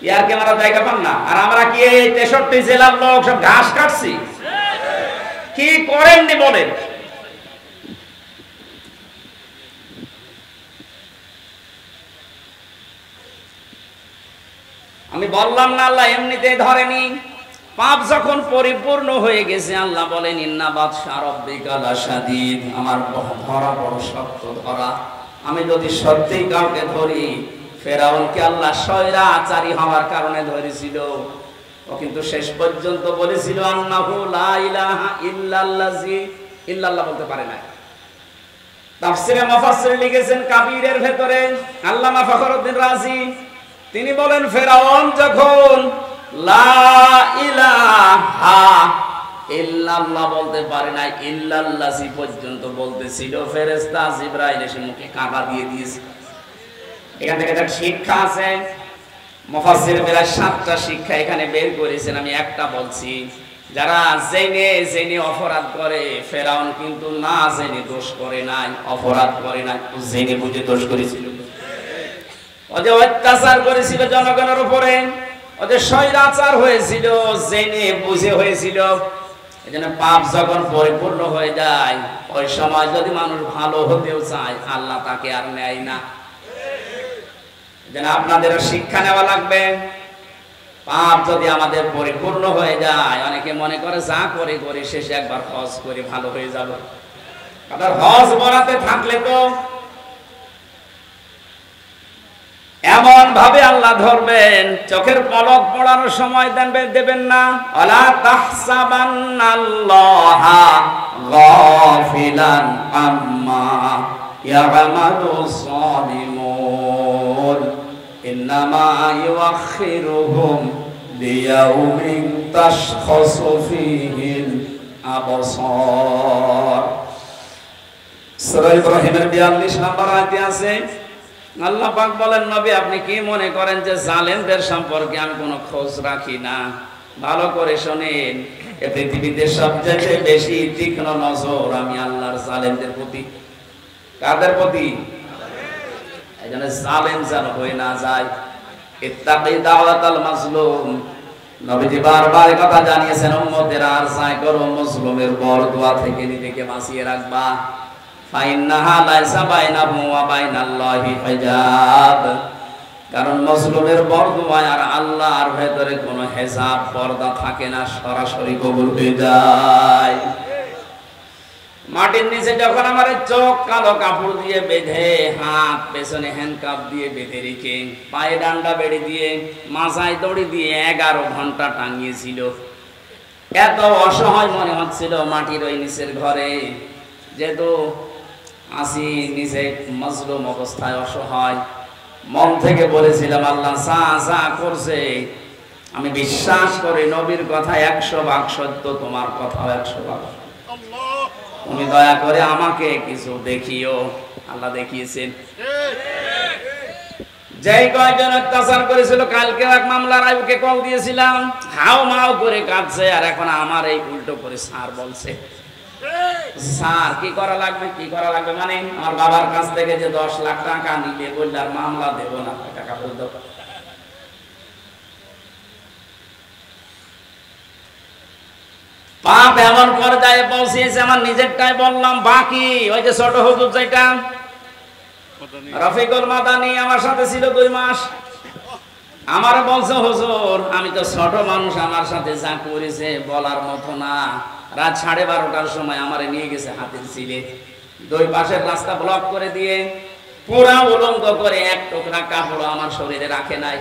ইয়ার কি আমরা জায়গা পান না? আর আমরা কি এই 63 জেলার লোক সব ঘাস কাটছি? কি করেননি বলেন? আমি বললাম না আল্লাহ এমনিতেই ধরেনি। পাপ যখন পরিপূর্ণ হয়ে গেছে, আল্লাহ বলেন ইন্না বাতশা রাব্বিকা লাশাদীদ, আমার ধরা বড় শক্ত ধরা। আমি যদি সত্যিই কাউকে ধরি, ফেরাউনকে আল্লাহ স্বৈরাচারী হওয়ার কারণে ধরেছিল। ও কিন্তু শেষ পর্যন্ত বলেছিল আন্নাহু লা ইলাহা ইল্লাল্লাযী, ইল্লাল্লাহ বলতে পারে না। তাফসীরে মুফাসসির লিখেছেন কাবীরের ভেতরে আল্লামা ফখরুদ্দিন রাজি, তিনি বলেন ফেরাউন যখন লা ইলাহা ইল্লাল্লাহ বলতে পারে না, ইল্লাল্লাযী পর্যন্ত বলতেছিল, ফেরেশতা জিবরাইল এসে মুখে কাঁটা দিয়ে দিয়েছে। এখান থেকে একটা শিক্ষা আছে, মুফাসসির প্রায় 7টা শিক্ষা এখানে বের করেছেন, আমি একটা বলছি। যারা জেনে অপরাধ করে, ফেরাউন কিন্তু না জেনে দোষ করে নাই, অপরাধ করে নাই, জেনে বুঝে দোষ করেছিল। ও যে অত্যাচার করেছিল জনগণের উপরে, ও যে স্বৈরাচার হয়েছিল, জেনে বুঝে হয়েছিল। এজন্য পাপ যখন পরিপূর্ণ হয়ে যায়, ওই সময় যদি মানুষ ভালো হতেও চায়, আল্লাহ তাকে আর নেয় না। যেন আপনাদের শিক্ষা নেওয়া লাগবে। পাপ যদি আমাদের পরিপূর্ণ হয়ে যায়, অনেকে মনে করে যা করে করে শেষে একবার হজ করে ভালো হয়ে যাবে। আপনার হজ বরাতে থাকলে তো এমন ভাবে আল্লাহ ধরবেন, চোখের পলক পড়ানোর সময় দেবেন না। আলা তাহসাবান্নাল্লাহা গাফিলান আম্মা ইয়ামালুস সালিমুন, ইন্নামা ইউআখিরুহুম লিয়াউমিন তাশখাসু ফীহিল আবসার। সূরা ইব্রাহিমের 42 নম্বর আয়াতে আছে, আল্লাহ পাক বলেন নবী আপনি কি মনে করেন যে জালেমদের সম্পর্কে আমি কোনো খোঁজ রাখি না? ভালো করে শোনেন, এই পৃথিবীতে সবচেয়ে বেশি তীক্ষ্ণ নজর আমি আল্লাহর জালেমদের প্রতি। কাদের প্রতি? এইজন্য জালেম যেন হয়ে না যায়। ইত্তাকি দাওয়াতাল মাজলুম, নবীজি বারবার কথা জানিয়েছেন উম্মতের আর চাই করো মাজলুমের বরদোয়া থেকে নিজেকে বাঁচিয়ে রাখবা। ফাইন্নাহা লাইসা বাইনাহু ওয়া বাইনাল্লাহি হিজাব, কারণ মাজলুমের বরদোয়া আর আল্লাহর ভেতরে কোনো হিজাব পর্দা থাকে না, সরাসরি কবুল হয়ে যায়। মাটির নিচে যখন আমার চোখ কালো কাপড় দিয়ে বেঁধে, হাত পেছনে হ্যান্ডকাপ দিয়ে বেঁধে রেখে, পায়ে ডান্ডা বেড়ে দিয়ে, মাথায় দড়ি দিয়ে 11 ঘন্টা টাঙিয়েছিল, এত অসহায় মনে হচ্ছিল মাটির ওই নিচের ঘরে। যেহেতু আসি নিচে মাজলুম অবস্থায় অসহায়, মন থেকে বলেছিলাম আল্লাহ যা করছে আমি বিশ্বাস করি, নবীর কথা 100 ভাগ সত্য, তোমার কথা 100 ভাগ। তুমি দয়া করে আমাকে কিছু দেখিও। আল্লাহ দেখিয়েছেন। যেই কয়জন অত্যাচার করেছিল কালকে এক মামলার আইবুকে কল দিয়েছিলাম, হাও মাও করে কাঁদছে, আর এখন আমার এই উল্টো করে স্যার বলছে। স্যার কি করা লাগবে, কি করা লাগবে মানে আমার বাবার কাছ থেকে যে 10 লাখ টাকা নিলে বললে আর মামলা দেবো না, টাকা বলতো। পাপ এমন পর্যায়ে পৌঁছেছে, আমার নিজেরটাই বললাম, বাকি ওই যে ছোট হুজুর যেটা রফিকুল মাদানি আমার সাথে ছিল 2 মাস, আমার বলছে হুজুর আমি তো ছোট মানুষ, আমার সাথে যা করেছে বলার মতো না। রাত 12:30টার সময় আমারে নিয়ে গেছে হাতির ছিলে, 2 পাশের রাস্তা ব্লক করে দিয়ে পুরা উলঙ্গ করে, এক টুকরা কাপড় আমার শরীরে রাখে নাই,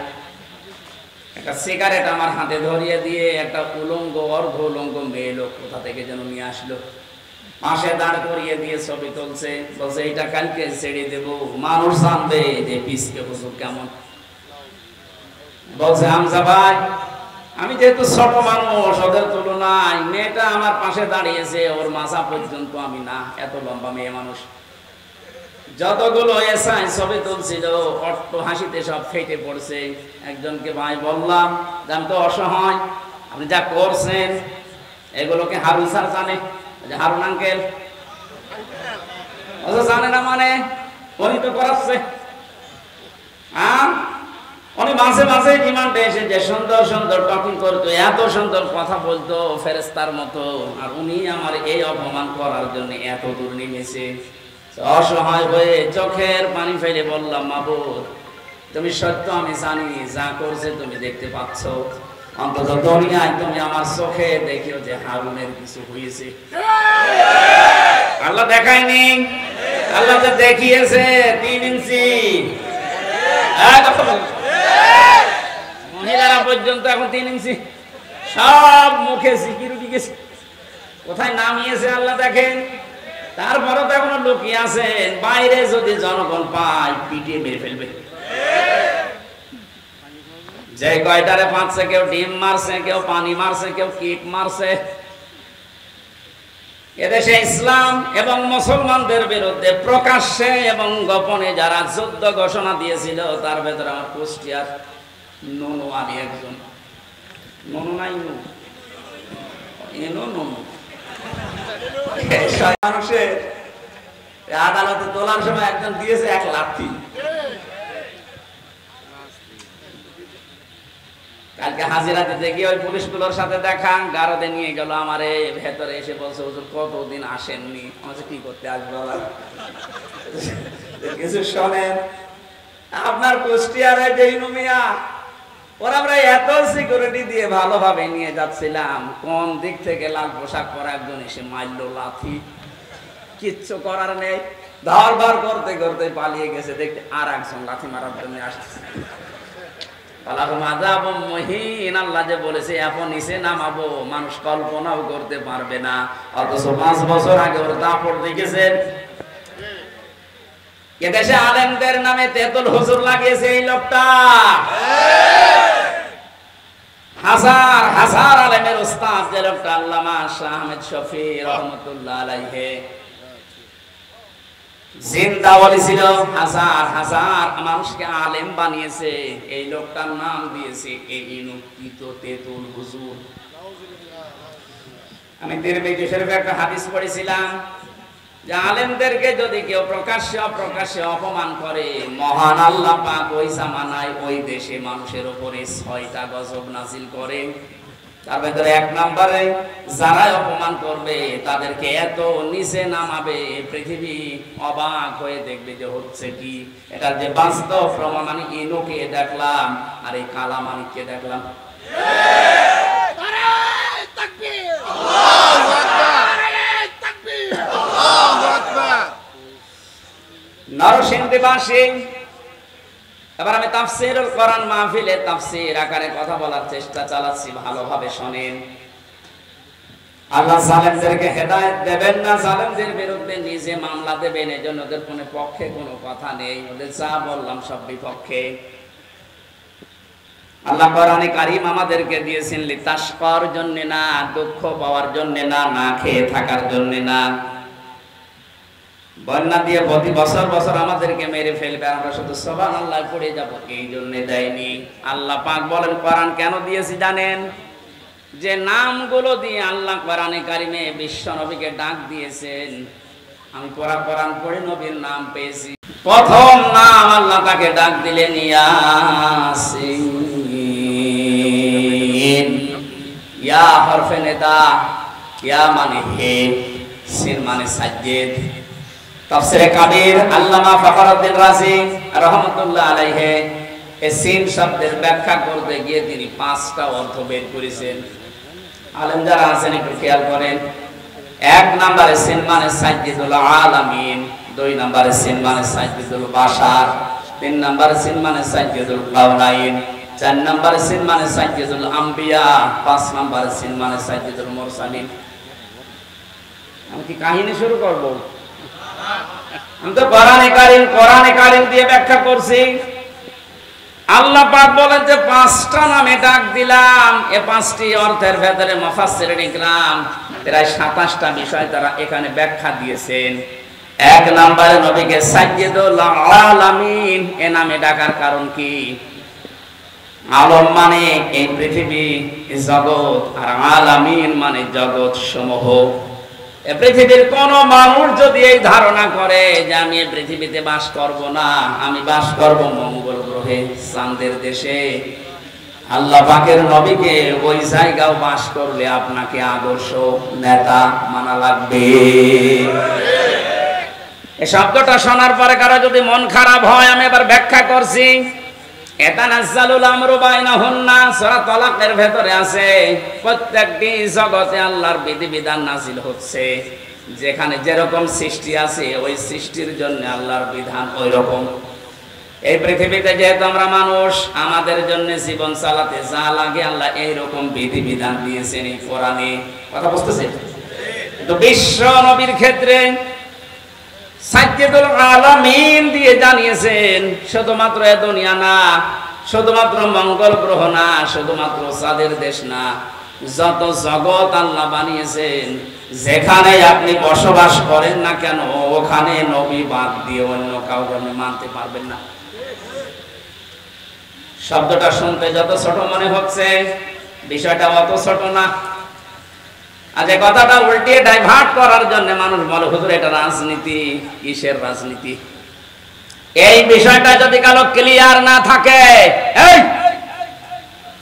একটা সিগারেট আমার হাতে ধরিয়ে দিয়ে একটা উলঙ্গ অর্ধ উলঙ্গ মেয়ে লোক কোথা থেকে যেন নিয়ে আসলো, পাশে দাঁড় করিয়ে দিয়ে ছবি তুলছে, বলছে এটা কালকে ছেড়ে দেব, মানুষ জানবে যে পিসকে হুজুর কেমন। বলছে হামজা ভাই আমি যেহেতু ছোট মানুষ ওদের তুলনায়, মেয়েটা আমার পাশে দাঁড়িয়েছে, ওর মাথা পর্যন্ত আমি না, এত লম্বা মেয়ে মানুষ। যতগুলো এসআই ছবি তুলছিল অট্ট হাসিতে সব ফেটে পড়ছে। একজনকে ভাই বললাম যে আমি তো অসহায়, আপনি যা করছেন এগুলোকে হারুন স্যার জানে, হারুন আঙ্কেল জানে না মানে উনি তো করাচ্ছে। উনি মাঝে মাঝে ডিমান্ডে এসে যে সুন্দর সুন্দর টকিং করতো, এত সুন্দর কথা বলতো ফেরেশতার মতো, আর উনি আমার এই অপমান করার জন্য এত দূর নেমেছে। অসহায় হয়ে চোখের পানি ফেলে বললাম মাবুদ তুমি সত্য, আমি জানি যা করছে তুমি দেখতে পাচ্ছ, অন্তত দুনিয়ায় তুমি আমার চোখে দেখিও যে হারুনের কিছু হয়েছে। আল্লাহ দেখায়নি, আল্লাহ যে দেখিয়েছে 3 ইঞ্চি। মহিলারা পর্যন্ত এখন 3 ইঞ্চি, সব মুখে সিকিউরিটি গেছে, কোথায় নামিয়েছে আল্লাহ দেখেন। তারপরে তো এখনো লুকিয়ে আছেন, বাইরে যদি জনগণ পায় পিটিয়ে মেরে ফেলবে। যে কয়টারে পাচ্ছে, কেউ ডিম মারছে, কেউ পানি মারছে, কেউ কিক মারছে। এদেশে ইসলাম এবং মুসলমানদের বিরুদ্ধে প্রকাশ্যে এবং গোপনে যারা যুদ্ধ ঘোষণা দিয়েছিল, তার ভেতরে আমার কুষ্টিয়ার নুনু আলী একজন। নুনু নাই নুনু মানুষের আদালতে তোলার সময় একজন দিয়েছে 1 লাঠি। কালকে হাজিরা দিতে গিয়ে ওই পুলিশগুলোর সাথে দেখা, গারদে নিয়ে গেল আমারে, ভেতরে এসে বলছে হুজুর কতদিন আসেননি। আমাকে কি করতে আসবো, কিছু শোনেন, আপনার কুষ্টিয়ারে যে মিয়া ওরা আমরা এত সিকিউরিটি দিয়ে ভালোভাবে নিয়ে যাচ্ছিলাম, কোন দিক থেকে লাল পোশাক পরা একজন এসে মারলো লাথি, কিচ্ছু করার নেই, ধরবার করতে করতে পালিয়ে গেছে, দেখতে আর একজন লাথি মারার জন্য আসছে। আল্লাহ যে বলেছে এখন নিচে নামাবো, মানুষ কল্পনাও করতে পারবে না, অথচ 5 বছর আগে ওর দাপট দেখেছেন। এদেশে আলেমদের নামে তেতুল হুজুর লাগিয়েছে এই লোকটা, হাজার হাজার আলেমের উস্তাদ যে লোকটা আল্লামা শাহ আহমেদ শফি রহমাতুল্লাহ আলাইহি, জিন্দা ওলি ছিল, হাজার হাজার মানুষকে আলেম বানিয়েছে। এই লোকটার নাম দিয়েছে এই ইনুকিত তেতুল হুজুর। আমি তিরমিজি শরীফে একটা হাদিস পড়েছিলাম যে আলেমদেরকে যদি কেউ প্রকাশ্যে অপ্রকাশ্যে অপমান করে, মহান আল্লাহ পাক ওই জামানায় ওই দেশে মানুষের উপরে 6টা গজব নাজিল করে। তার ভেতরে 1 নম্বরে যারা অপমান করবে তাদেরকে এত নিচে নামাবে, পৃথিবী অবাক হয়ে দেখবে যে হচ্ছে কি। এটা যে বাস্তব প্রমাণ, আমি ইনুকে দেখলাম আর এই কালামানিককে দেখলাম। নরসিংদীবাসী, এবার আমি তাফসীরুল কোরআন মাহফিলে তাফসীর আকারে কথা বলার চেষ্টা চালাচ্ছি, ভালোভাবে শুনেন। আল্লাহ জালেমদেরকে হেদায়েত দেবেন না, জালেমদের বিরুদ্ধে নিজে মামলা দেবেন, এজন্য ওদের কোনো পক্ষে কোনো কথা নেই, ওদের যা বললাম সব বিপক্ষে। আল্লাহ কোরআনে কারীম আমাদেরকে দিয়েছেন লিতাশকার জন্য না, দুঃখ পাওয়ার জন্য না, না খেয়ে থাকার জন্য না, বন্যা দিয়ে প্রতি বছর বছর আমাদেরকে মেরে ফেলবে, আমরা শুধু সুবহানাল্লাহ পড়ে যাব, এই জন্য দেয়নি। আল্লাহ পাক বলেন কোরআন কেন দিয়েছি জানেন? যে নামগুলো দিয়ে আল্লাহ কোরআনে কারিমে বিশ্ব নবীকে ডাক দিয়েছেন, আমি কোরআন পড়ে নবীর নাম পেয়েছি। প্রথম নাম আল্লাহ তাকে ডাক দিলেন ইয়াসিন। ইয়া হরফে নেদা, ইয়া মানে হে, সিন মানে সাজ্জেদ। তাফসীরে কাবীর আল্লামা ফখরুদ্দিন রাজি রাহমাতুল্লাহ আলাইহি এই সিন শব্দের ব্যাখ্যা করতে গিয়ে তিনি 5টা অর্থ বের করেছেন। আলেম যারা আছেন একটু খেয়াল করেন। 1 নম্বরে সিন মানে সাজ্জেদুল আলামিন, 2 নম্বরে সিন মানে সাজ্জেদুল বাশার, 3 নম্বরে সিন মানে সাজ্জেদুল কাউনাইন, 4 নম্বরে সিন মানে সাজ্জেদুল আম্বিয়া, 5 নম্বরে সিন মানে সাজ্জেদুল মুরসালিন। আমি কি কাহিনী শুরু করব? আমি তো কোরআনে কারীম দিয়ে ব্যাখ্যা করছি। আল্লাহ পাক বলেন যে 5টা নামে ডাক দিলাম। এই 5টি অর্থের ভেতরে মুফাসসিরিন ইকরাম প্রায় 27টা বিষয় তারা এখানে ব্যাখ্যা দিয়েছেন। 1 নম্বরে নবীকে সাইয়্যিদুল আলামিন এ নামে ডাকার কারণ কি? আলম মানে এই পৃথিবী, এই জগৎ, আর আলামিন মানে জগৎ সমূহ। এই পৃথিবীর কোন মানুষ যদি এই ধারণা করে যে আমি এই পৃথিবীতে বাস করব না, আমি বাস করব মঙ্গল গ্রহে, চাঁদের দেশে, আল্লাহ পাকের নবীকে ওই জায়গাও বাস করলে আপনাকে আদর্শ নেতা মানা লাগবে। এই শব্দটা শোনার পরে কারো যদি মন খারাপ হয়, আমি এবার ব্যাখ্যা করছি। এতানাজ্জালুল আমরু বাইনাহুন্না, সূরা তালাকের ভেতরে আছে প্রত্যেকটি জগতে আল্লাহর বিধিবিধান নাযিল হচ্ছে। যেখানে যেরকম সৃষ্টি আছে ওই সৃষ্টির জন্য আল্লাহর বিধান ওই রকম। এই পৃথিবীতে যেহেতু আমরা মানুষ, আমাদের জন্য জীবন চালাতে যা লাগে আল্লাহ এই রকম বিধিবিধান দিয়েছেন এই কোরআনে। কথা বুঝতেছেন? তো বিশ্ব নবীর ক্ষেত্রে সাইয়্যিদুল আলামিন দিয়ে জানিয়েছেন শুধুমাত্র এ দুনিয়া না, শুধুমাত্র মঙ্গল গ্রহ না, শুধুমাত্র চাঁদের দেশ না, যত জগৎ আল্লাহ বানিয়েছেন, যেখানে আপনি বসবাস করেন না কেন ওখানে নবী বাদ দিয়ে অন্য কাউকে আপনি মানতে পারবেন না। শব্দটা শুনতে যত ছোট মনে হচ্ছে, বিষয়টা অত ছোট না। আজ এই কথাটা উল্টিয়ে ডাইভার্ট করার জন্য মানুষ বলে হুজুর এটা রাজনীতি। কিসের রাজনীতি? এই বিষয়টা যদি কারো ক্লিয়ার না থাকে, এই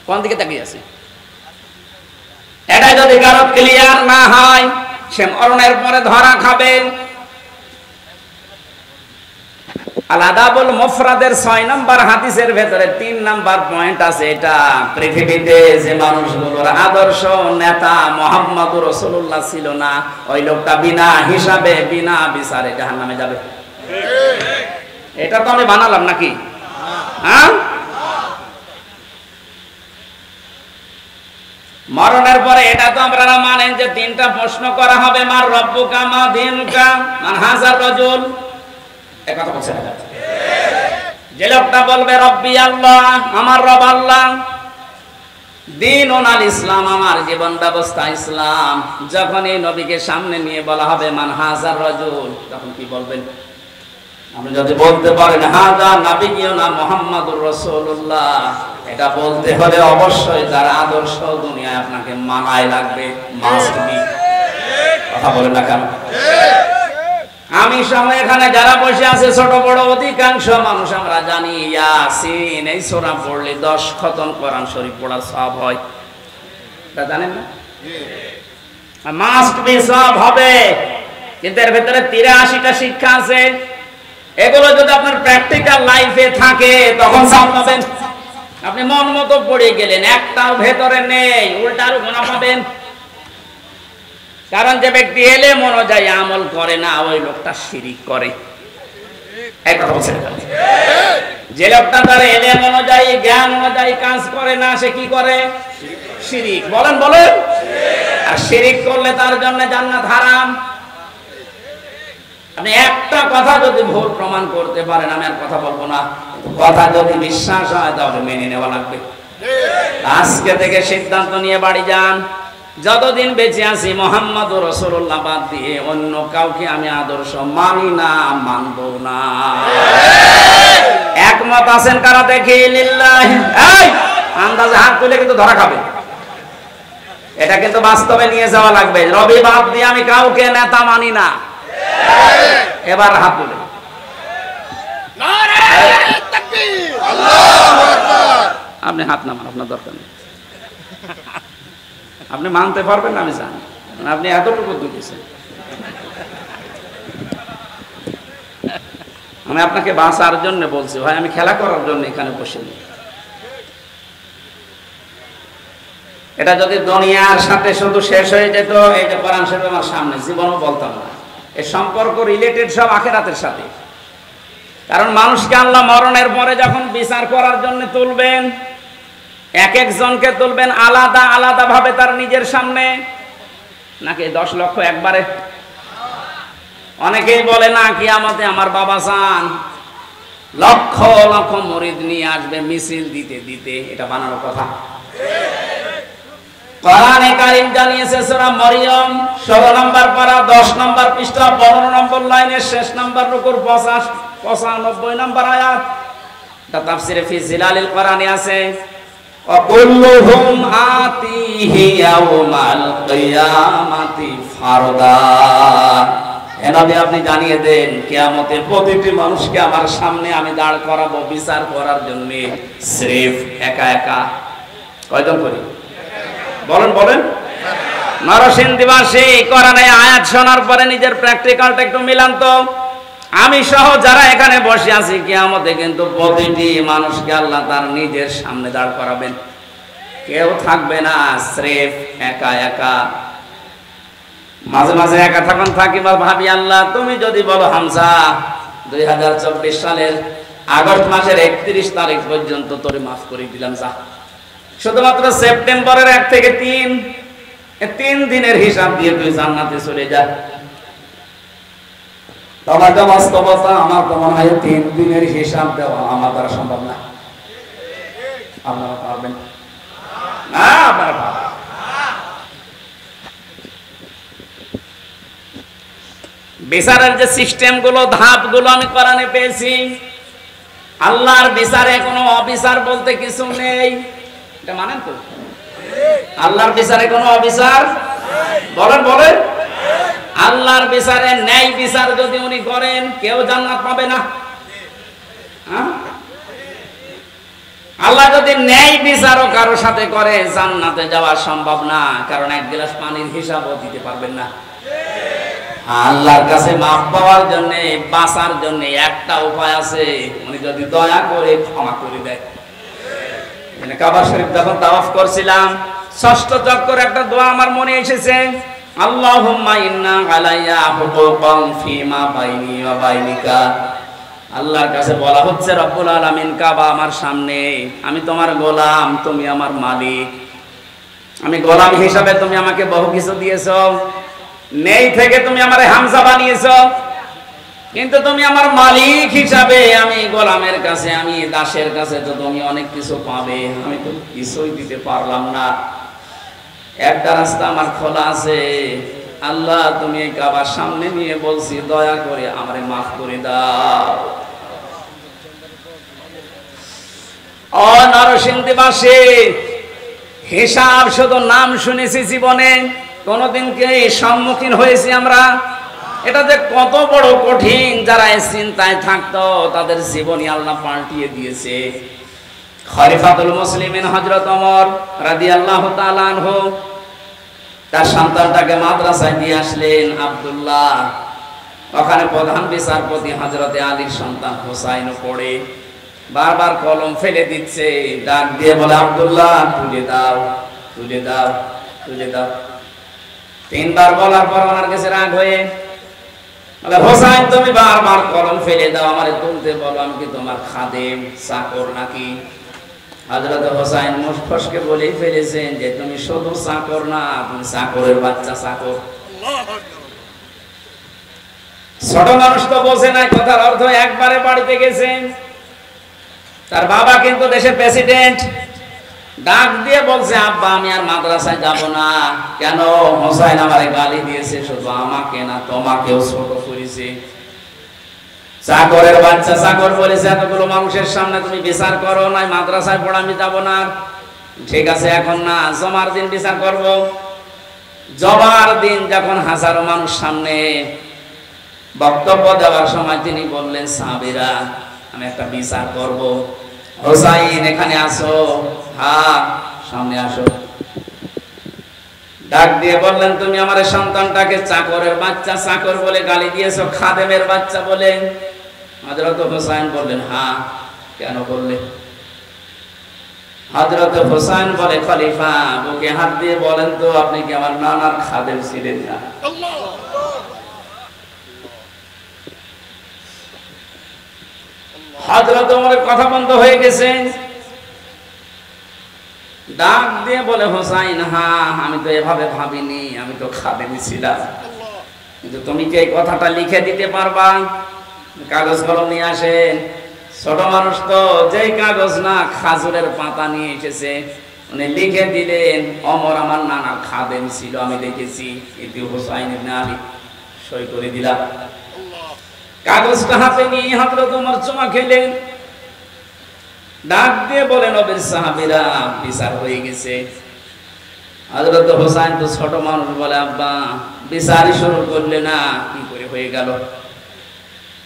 কোন দিকে তাকিয়ে আছে, এটা যদি কারো ক্লিয়ার না হয়, সে মরণের পরে ধরা খাবে। আল আদাবুল মুফরাদের 6 নম্বর হাদিসের ভেতরে 3 নম্বর পয়েন্ট আছে। এটা পৃথিবীতে যে মানুষগুলোর আদর্শ নেতা মুহাম্মদুর রাসূলুল্লাহ ছিল না, ওই লোকটা বিনা হিসাবে বিনা বিচারে জাহান্নামে যাবে। এটা তো আমি বানালাম নাকি? হ্যাঁ, মরণের পরে এটা তো আপনারা মানেন যে 3টা প্রশ্ন করা হবে, মার রব্বুকা মা দীনুকা মান হাজার রাজুল। কথা বলছে না? যে লোকটা বলবে রব্বি আল্লাহ, আমার রব আল্লাহ, দীনুন আল ইসলাম, আমার জীবন ব্যবস্থা ইসলাম, যখন এই নবীকে সামনে নিয়ে বলা হবে মান হাজার রাজুল, তখন কি বলবেন? আপনি যদি বলতে পারেন হাজা নাবিয়ুনা মুহাম্মাদুর রাসূলুল্লাহ, এটা বলতে হলে অবশ্যই তার আদর্শ দুনিয়ায় আপনাকে মানায় লাগবে, মাস্ট বি। কথা বলেন না কেন? আমি সময় এখানে যারা বসে আছে ছোট বড় অধিকাংশ মানুষ আমরা জানি ইয়াসিন এই সূরা পড়লে 10 খতম কোরআন শরীফ পড়া সওয়াব হয়। এটা জানেন না? মাস্ট বি সওয়াব হবে, কিন্তু এর ভিতরে 83টা শিক্ষা আছে। এগুলো যদি আপনার প্র্যাকটিক্যাল লাইফে থাকে তখন সওয়াব পাবেন। আপনি মন মতো পড়ে গেলেন, একটাও ভেতরে নেই, উল্টার গুনাহ পাবেন। কারণ যে ব্যক্তি এলেম অনুযায়ী আমল করে না, ওই লোকটা শিরিক করে। যে লোকটা তার এলেম অনুযায়ী জ্ঞান অনুযায়ী কাজ করে না, সে কি করে? শিরিক। বলেন বলেন। আর শিরিক করলে তার জন্য জান্নাত হারাম। আপনি একটা কথা যদি ভুল প্রমাণ করতে পারেন, আমি আর কথা বলবো না, কথা যদি বিশ্বাস হয় তাহলে মেনে নেওয়া লাগবে। আজকে থেকে সিদ্ধান্ত নিয়ে বাড়ি যান, যতদিন বেঁচে আছি মুহাম্মদুর রাসূলুল্লাহ বাদ দিয়ে অন্য কাউকে আমি আদর্শ মানি না, মানব না। একমত আছেন কারা দেখি? লিল্লাহি। এই আন্দাজে হাত তুলে কিন্তু ধরা খাবে, এটা কিন্তু বাস্তবে নিয়ে যাওয়া লাগবে। রবি বাদ দিয়ে আমি কাউকে নেতা মানি না। এবার হাত তুলে। আপনি হাত নামান, আপনার দরকার নেই। আপনি মানতে পারবেন না আমি জানি, আপনি এতটুকু দুঃখেছেন। আমি আপনাকে বাঁচার জন্য বলছি ভাই, আমি খেলা করার জন্য এখানে বসিনি। এটা যদি দুনিয়ার সাথে শুধু শেষ হয়ে যেত, এই যে কোরআন শরীফ আমার সামনে, জীবনও বলতাম না। এই সম্পর্ক রিলেটেড সব আখিরাতের সাথে। কারণ মানুষকে আল্লাহ মরণের পরে যখন বিচার করার জন্য তুলবেন, এক একজনকে তুলবেন আলাদা আলাদা ভাবে তার নিজের সামনে, নাকি 10 লক্ষ একবারে? অনেকেই বলে না কিয়ামতে আমার বাবা চান লক্ষ লক্ষ মুরিদ নিয়ে আসবে মিছিল দিতে দিতে, এটা বানানো কথা। কোরআনে কারীম জানিয়েছে সূরা মরিয়ম 16 নম্বর পারা 10 নম্বর পৃষ্ঠা 15 নম্বর লাইনের শেষ নম্বর রুকুর 95 নম্বর আয়াত। এটা তাফসিরে ফি জিলালিল কোরআনে আছে, ওয়াকুল্লুহুম আতিহি ইয়াউমাল কিয়ামাতি ফারদা। হে নবী আপনি জানিয়ে দেন কিয়ামতে প্রতিটি মানুষকে আমার সামনে আমি দাঁড় করাবো বিচার করার জন্য, সির্ফ একা একা। কয়জন করি বলেন বলেন? নরসিংদীবাসী কোরআনে আয়াত শোনার পরে নিজের প্র্যাকটিক্যালটা একটু মিলান তো। আমি সহ যারা এখানে বসে আছি কিয়ামতে কিন্তু প্রতিটি মানুষকে আল্লাহ তার নিজের সামনে দাঁড় করাবেন, কেউ থাকবে না, স্রেফ একা একা। মাঝে মাঝে একা থাকুন থাকি বা ভাবি আল্লাহ তুমি যদি বলো হামজা 2024 সালের আগস্ট মাসের 31 তারিখ পর্যন্ত তোরে মাফ করে দিলাম, যা শুধুমাত্র সেপ্টেম্বরের 1 থেকে 3 দিনের হিসাব দিয়ে তুই জান্নাতে চলে যা। তোমার তো বাস্তবতা, আমার তো মনে হয় 3 দিনের হিসাব দেওয়া আমার দ্বারা সম্ভব না। আপনারা পারবেন না? আপনারা পারবেন। বিচারের যে সিস্টেম গুলো, ধাপ গুলো আমি কোরআনে পেয়েছি। আল্লাহর বিচারে কোনো অবিচার বলতে কিছু নেই, এটা মানেন তো? আল্লাহর বিচারে কোনো অবিচার বলেন বলেন? আল্লাহর বিচারে ন্যায় বিচার যদি উনি করেন কেউ জান্নাত পাবে না। আল্লাহ যদি ন্যায় বিচারও কারো সাথে করে জান্নাতে যাওয়া সম্ভব না, কারণ 1 গ্লাস পানির হিসাবও দিতে পারবেন না। আল্লাহর কাছে মাফ পাওয়ার জন্য, বাঁচার জন্য একটা উপায় আছে, উনি যদি দয়া করে ক্ষমা করে দেয়। কাবা শরীফ যখন তাওয়াফ করছিলাম, 6ষ্ঠ চক্কর একটা দোয়া আমার মনে এসেছে, আল্লাহুম্মা ইন্না আলাইয়া হুকুকান ফিমা বাইনি ওয়া বাইনিকা। আল্লাহর কাছে বলা হচ্ছে রব্বুল আলামিন কাবা আমার সামনে, আমি তোমার গোলাম, তুমি আমার মালিক। আমি গোলাম হিসাবে তুমি আমাকে বহু কিছু দিয়েছো, নেই থেকে তুমি আমারে হামজা বানিয়েছো, কিন্তু তুমি আমার মালিক হিসাবে আমি গোলামের কাছে, আমি দাসের কাছে তো তুমি অনেক কিছু পাবে, আমি তো কিছুই দিতে পারলাম না। একটা রাস্তা আমার খোলা আছে, আল্লাহ তুমি এই কাবার সামনে নিয়ে বলছি দয়া করে আমারে মাফ করে দাও। ও নরসিংদীবাসী, হিসাব শুধু নাম শুনেছি, জীবনে কোনদিন কি সম্মুখীন হয়েছি আমরা? এটা যে কত বড় কঠিন, যারা এই চিন্তায় থাকতো তাদের জীবনই আল্লাহ পাল্টিয়ে দিয়েছে। খলিফাতুল মুসলিমিন হযরত ওমর রাদিয়াল্লাহু তাআলা আনহু তার সন্তানটাকে মাদ্রাসায় দিয়ে আসলেন আব্দুল্লাহ। ওখানে প্রধান বিচারপতি হযরতে আলীর সন্তান হোসাইনও পড়ে, বারবার কলম ফেলে দিচ্ছে, ডাক দিয়ে বলে আব্দুল্লাহ তুলে দাও তুলে দাও তুলে দাও। 3 বার বলার পর ওনার কাছে রাগ হয়ে বলে হোসাইন তুমি বারবার কলম ফেলে দাও, আমারে তুলতে বলো, আমি কি তোমার খাদেম চাকর নাকি? হযরত হোসাইন মুশফসকে বলেই ফেলেছেন যে তুমি শুধু চাকর না, তুমি চাকরের বাচ্চা চাকর। ছোট মানুষ তো বোঝে না কথার অর্থ। একবারে বাড়িতে গেছেন, তার বাবা কিন্তু দেশের প্রেসিডেন্ট, ডাক দিয়ে বলছে, আব্বা আমি আর মাদ্রাসায় যাব না। কেন? হোসাইন আমারে গালি দিয়েছে, শুধু আমাকে না তোমাকেও ছোট করেছে। চাকরের বাচ্চা চাকর বলেছে, এতগুলো মানুষের সামনে তুমি বিচার করো না, মাদ্রাসায় পড়া আমি যাব না। ঠিক আছে, এখন না, জমার দিন বিচার করব। জমার দিন যখন হাজারো মানুষ সামনে বক্তব্য দেওয়ার সময় তিনি বললেন, সাহাবীরা আমি একটা বিচার করব। হোসাইন এখানে আসো। হ্যাঁ, সামনে আসো। ডাক দিয়ে বললেন, তুমি আমার সন্তানটাকে চাকরের বাচ্চা চাকর বলে গালি দিয়েছো, খাদেমের বাচ্চা বলে। হযরত হোসাইন বললেন, হ্যাঁ। কেন বললে? হযরত হোসাইন বলে, খলিফা বুকে হাত দিয়ে বলেন তো, আপনি কি আমার নানার খাদেম ছিলেন না? হযরত ওমরের কথা বন্ধ হয়ে গেছে। ডাক দিয়ে বলে, হোসাইন হ্যাঁ, আমি তো এভাবে ভাবিনি, আমি তো খাদেমই ছিলাম। কিন্তু তুমি কি এই কথাটা লিখে দিতে পারবা? কাগজ কলম নিয়ে আসেন। ছোট মানুষ তো, যেই কাগজ না খাজুরের পাতা নিয়ে এসেছে, উনি লিখে দিলেন, ওমর আমার নানা খাদেম ছিল, আমি দেখেছি। এটি হোসাইন ইবনে আলী, সই করে দিলাম। কাগজটা হাতে নিয়ে হযরত ওমর চুমা খেলেন। ডাক দিয়ে বলেন, নবীর সাহাবীরা বিচার হয়ে গেছে। হযরত হোসাইন তো ছোট মানুষ, বলে, আব্বা বিচারই শুরু করলে না, কি করে হয়ে গেল?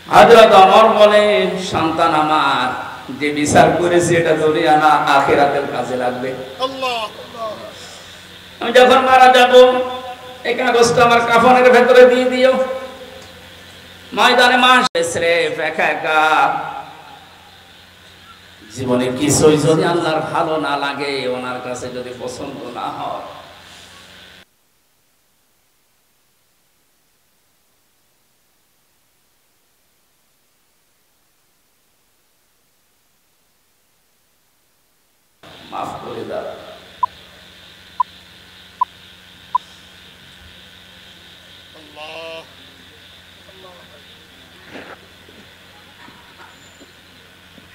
হযরত ওমর বলে, সন্তান আমার, যে বিচার করেছে এটা দুনিয়া না আখিরাতের কাজে লাগবে। আমি যখন মারা যাব, এই কাগজটা আমার কাফনের ভেতরে দিয়ে দিও। ময়দানে মাস স্রেফ একা একা, জীবনে কিছুই যদি আল্লাহর ভালো না লাগে, ওনার কাছে যদি পছন্দ না হয়, মাফ করে দাও।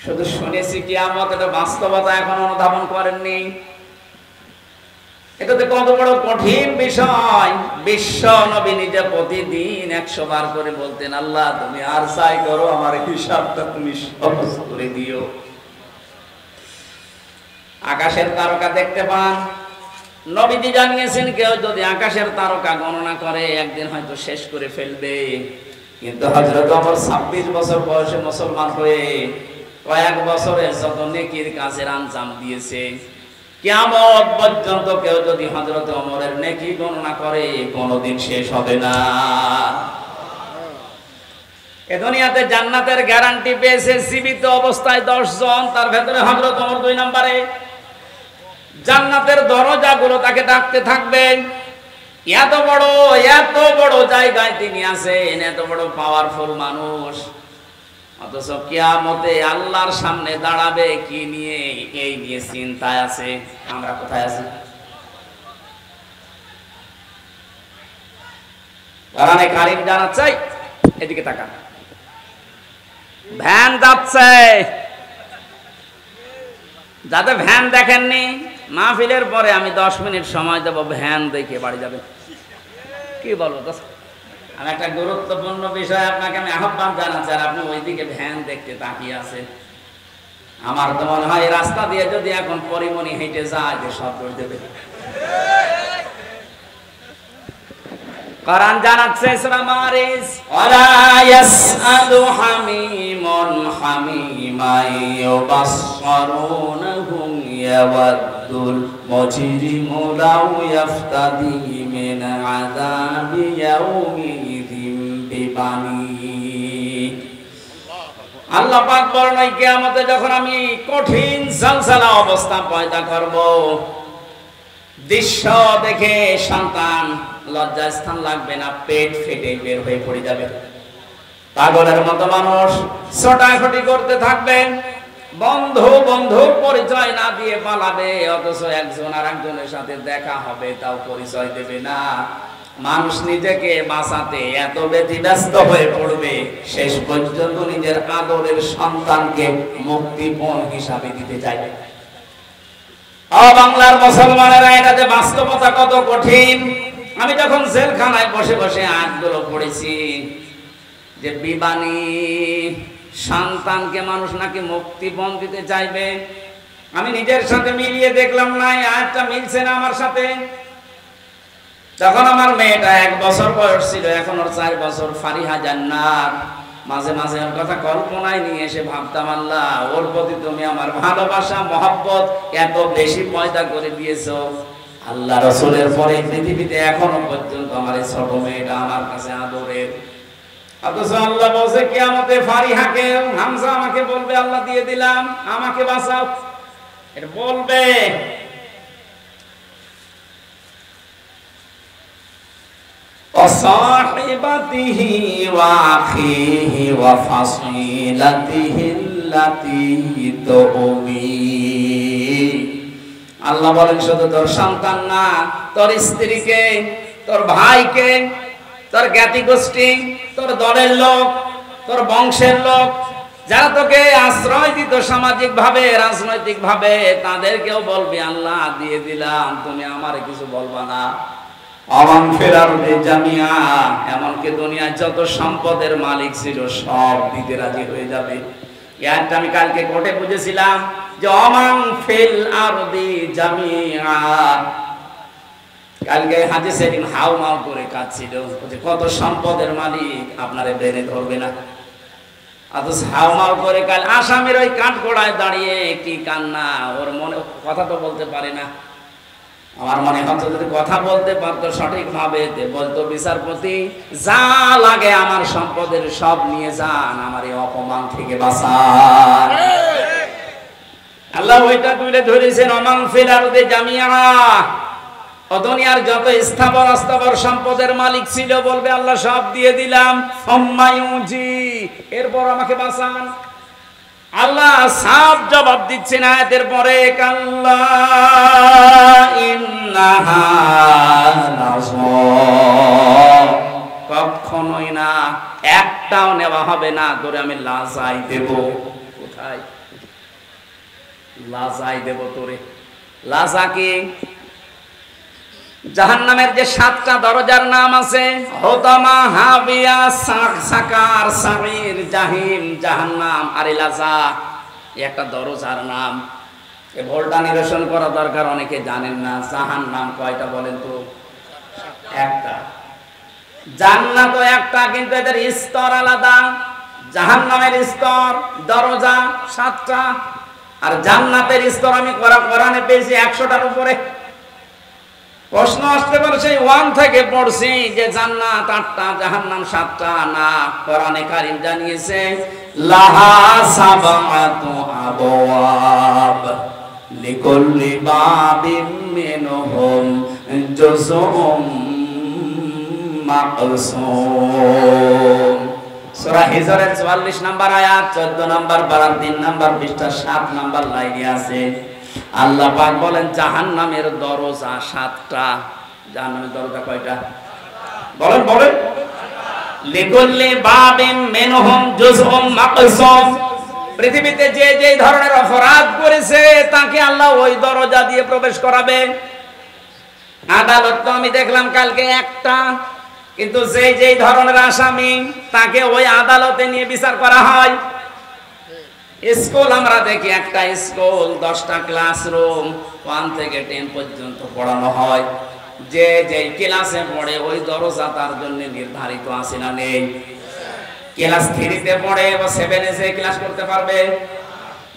শুধু শুনেছি কিয়ামত, এটা বাস্তবতা এখন অনুধাবন করেননি। এটাতে কত বড় কঠিন বিষয়। বিশ্ব নবী নিজে প্রতিদিন 100 বার করে বলতেন, আল্লাহ তুমি আর চাই করো, আমার হিসাবটা তুমি সহজ করে দিও। আকাশের তারকা দেখতে পান, নবীজি জানিয়েছেন, কেউ যদি আকাশের তারকা গণনা করে একদিন হয়তো শেষ করে ফেলবে। কিন্তু হযরত ওমর 26 বছর বয়সে মুসলমান হয়ে কয়েক বছরে যত নেকির কাজের আঞ্জাম দিয়েছে, কিয়ামত পর্যন্ত কেউ যদি হযরত ওমরের নেকি গণনা করে, কোনোদিন শেষ হবে না। এ দুনিয়াতে জান্নাতের গ্যারান্টি পেয়েছে জীবিত অবস্থায় 10 জন, তার ভেতরে হযরত ওমর 2 নম্বরে। জান্নাতের দরজাগুলো তাকে ডাকতে থাকবে। এত বড় জায়গায় তিনি আছেন, এত বড় পাওয়ারফুল মানুষ, অথচ কিয়ামতে আল্লাহর সামনে দাঁড়াবে কি নিয়ে, এই নিয়ে চিন্তায় আছে। আমরা কোথায় আছি? কোরআনে কারীম জানাচ্ছে, এদিকে তাকান, ভ্যান যাচ্ছে। যাতে ভ্যান দেখেননি, মাহফিলের পরে আমি 10 মিনিট সময় দেব, ভ্যান দেখে বাড়ি যাবেন। কি বলো? আমি একটা গুরুত্বপূর্ণ বিষয় আপনাকে আমি আহ্বান জানাচ্ছি, আর আপনি ওইদিকে ভ্যান দেখতে তাকিয়ে আছেন। আমার তো মনে হয় রাস্তা দিয়ে যদি এখন পরিমণি হেঁটে যায়, যে সব করে দেবে। কোরআন জানাচ্ছে সূরা মারিজ, ওয়ালা ইয়াসআলু হামিমুন হামিমান ইউবাসসিরুনহুম ইয়াওয়াদ্দুল মুজরিমু লাউ ইয়াফতাদি মিন আযাবি ইয়াউমিযিন বিবানি। আল্লাহ পাক বলেন, কিয়ামতে যখন আমি কঠিন জালজালা অবস্থা পয়দা করব, দৃশ্য দেখে সন্তান লজ্জাস্থান লাগবে না, পেট ফেটে বের হয়ে পড়ে যাবে। পাগলের মতো মানুষ ছোটাছুটি করতে থাকবে, বন্ধুর পরিচয় না দিয়ে পালাবে, অথচ একজন আর একজনের সাথে দেখা হবে, তাও পরিচয় দেবে না। মানুষ নিজেকে বাঁচাতে এত ব্যতিব্যস্ত হয়ে পড়বে, শেষ পর্যন্ত নিজের আদরের সন্তানকে মুক্তিপণ হিসাবে দিতে চাইবে। ও বাংলার মুসলমানেরা, এটা যে বাস্তবতা কত কঠিন। আমি যখন জেলখানায় বসে বসে আয়াতগুলো পড়েছি যে বিবানী সন্তানকে মানুষ নাকি মুক্তিপণ দিতে চাইবে, আমি নিজের সাথে মিলিয়ে দেখলাম না এই আয়াতটা মিলছে না আমার সাথে। তখন আমার মেয়েটা 1 বছর বয়স ছিল, এখন ওর 4 বছর, ফারিহা জান্নাত। মাঝে মাঝে ওর কথা কল্পনায় নিয়ে এসে ভাবতাম, আল্লাহ ওর প্রতি তুমি আমার ভালোবাসা মহব্বত এত বেশি পয়দা করে দিয়েছো। আল্লাহ রাসূলের পরে পৃথিবীতে এখনো পর্যন্ত আমার এই ছোট মেয়েটা আমার কাছে আদরের। অথচ আল্লাহ বলছে কিয়ামতে ফারিহাকে, হামজা আমাকে বলবে আল্লাহ দিয়ে দিলাম, আমাকে বাঁচাও, এটা বলবে। وصاحبته وأخيه وفصيلته التي تؤويه। আল্লাহ বলেন শুধু তোর সন্তান না, তোর স্ত্রীকে, তোর ভাইকে, তোর জ্ঞাতি গোষ্ঠী, তোর দলের লোক, তোর বংশের লোক, যারা তোকে আশ্রয় দিত সামাজিক ভাবে, রাজনৈতিক ভাবে, তাদেরকেও বলবি আল্লাহ দিয়ে দিলাম, তুমি আমারে কিছু বলবা না। আমান ফেরারুদে জামিয়া, এমনকি দুনিয়ার যত সম্পদের মালিক ছিল সব দিতে রাজি হয়ে যাবে। এটা আমি কালকে কোর্টে বুঝেছিলাম যে আমান ফিল আরদি জামিয়া। কালকে হাজি সেদিন হাউমাউ করে কাঁদছিল যে কত সম্পদের মালিক আপনারে বেড়ে ধরবে না। অথচ হাউমাউ করে কাল আসামির ওই কাঠগড়ায় দাঁড়িয়ে কি কান্না, ওর মনে কথা তো বলতে পারে না। আমার মনে হচ্ছে যদি কথা বলতে পারতো সঠিক ভাবে, বলতো বিচারপতি যা লাগে আমার সম্পদের সব নিয়ে যান, আমার এই অপমান থেকে বাঁচান। আল্লাহ ওইটা তুলে ধরেছেন আমান ফিল আরদি জামিয়া। ও দুনিয়ার যত স্থাবর অস্থাবর সম্পদের মালিক ছিল বলবে আল্লাহ সব দিয়ে দিলাম, সম্মায়ুজি, এরপর আমাকে বাঁচান। আল্লাহ সব জবাব দিচ্ছেন আয়াতের পরে, কাল্লা ইন্নাহা লাযা, কখনোই না, একটাও নেওয়া হবে না, তোরে আমি লাজাই দেব। কোথায় লাজাই দেব তোরে? লাজা কি? জাহান্নামের যে 7টা দরজার নাম আছে, হোতামা, হাবিয়া, সাকার, সামির, জাহিম, জাহান্নাম আর লাজা, একটা দরজার নাম। এই ভুলটা নিরসন করা দরকার, অনেকে জানেন না। জাহান্নাম কয়টা বলেন তো? একটা। জান্নাতও একটা, কিন্তু এদের স্তর আলাদা। জাহান্নামের স্তর, দরজা 7টা, আর জান্নাতের স্তর আমি কোরআনে পেয়েছি 100টার উপরে। প্রশ্ন আসতে পারে সেই 1 থেকে পড়ছি যে জান্নাত 8টা, জাহান্নাম 7টা। না, কোরআনে কারীম জানিয়েছে লাহা সাবআতু আবওয়াব লিকুল্লি বাবিম মিনহুম জুজউম মাকসুম। সূরা হিজরের 44 নম্বর আয়াত, 14 নম্বর পারা 3 নম্বর পৃষ্ঠা 7 নম্বর লাইনে আছে। আল্লাহ পাক বলেন জাহান্নামের দরজা 7টা। জাহান্নামের দরজা কয়টা বলেন? বলেন। লিকুল্লি বাবিম মিনহুম জুজউম মাকসুম। পৃথিবীতে যে যে ধরনের অপরাধ করেছে তাকে আল্লাহ ওই দরজা দিয়ে প্রবেশ করাবে। আদালত তো আমি দেখলাম কালকে একটা, কিন্তু যে যে ধরনের আসামি তাকে ওই আদালতে নিয়ে বিচার করা হয়। স্কুল আমরা দেখি, একটা স্কুল 10টা ক্লাসরুম, 1 থেকে 10 পর্যন্ত পড়ানো হয়। যে যে ক্লাসে পড়ে ওই দরজা তার জন্য নির্ধারিত আছে না নেই? ক্লাস 3-তে পড়ে বা 7-এ যে ক্লাস করতে পারবে।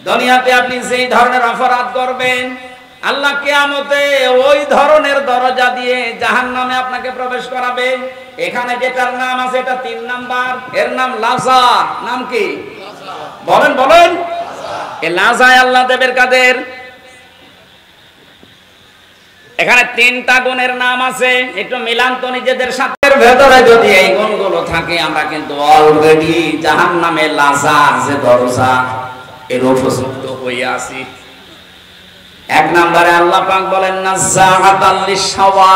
দুনিয়াতে আপনি যেই ধরনের অপরাধ করবেন আল্লাহ কিয়ামতে ওই ধরনের দরজা দিয়ে জাহান্নামে আপনাকে প্রবেশ করাবে। এখানে যেটার নাম আছে এটা 3 নাম্বার, এর নাম লাজা। নাম কি বলেন? বলেন। এই লাজায় আল্লাহ দেবের কাদের? এখানে 3টা গুণের নাম আছে, একটু মিলান তো নিজেদের সাথে। ভেতরে যদি এই গুণগুলো থাকে আমরা কিন্তু অলরেডি জাহান্নামে লাজা যে দরজা এর উপযুক্ত হয়ে আছি। 1 নম্বরে আল্লাহ পাক বলেন নাযাআতাল লিশাওয়া,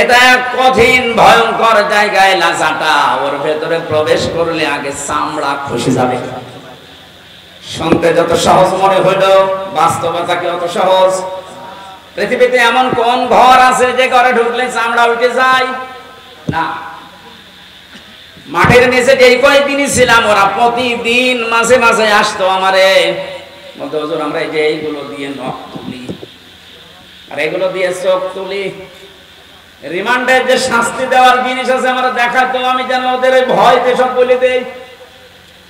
এটা এক কঠিন ভয়ঙ্কর জায়গায় লাজাটা। ওর ভেতরে প্রবেশ করলে আগে চামড়া খসে যাবে। শুনতে যত সহজ মনে হইল, বাস্তবতা কি অত সহজ? পৃথিবীতে এমন কোন ঘর আছে যে ঘরে ঢুকলে চামড়া উঠে যায় না। মাঠের নিচে যেই কয়েকদিনই ছিলাম, ওরা প্রতিদিন মাঝে মাঝে আসতো আমারে বলতো, হুজুর আমরা এই যে এইগুলো দিয়ে নখ তুলি আর এগুলো দিয়ে চোখ তুলি, রিমান্ডের যে শাস্তি দেওয়ার জিনিস আছে আমরা দেখাতো, আমি যেন ওদের ভয়তে সব বলে দেই।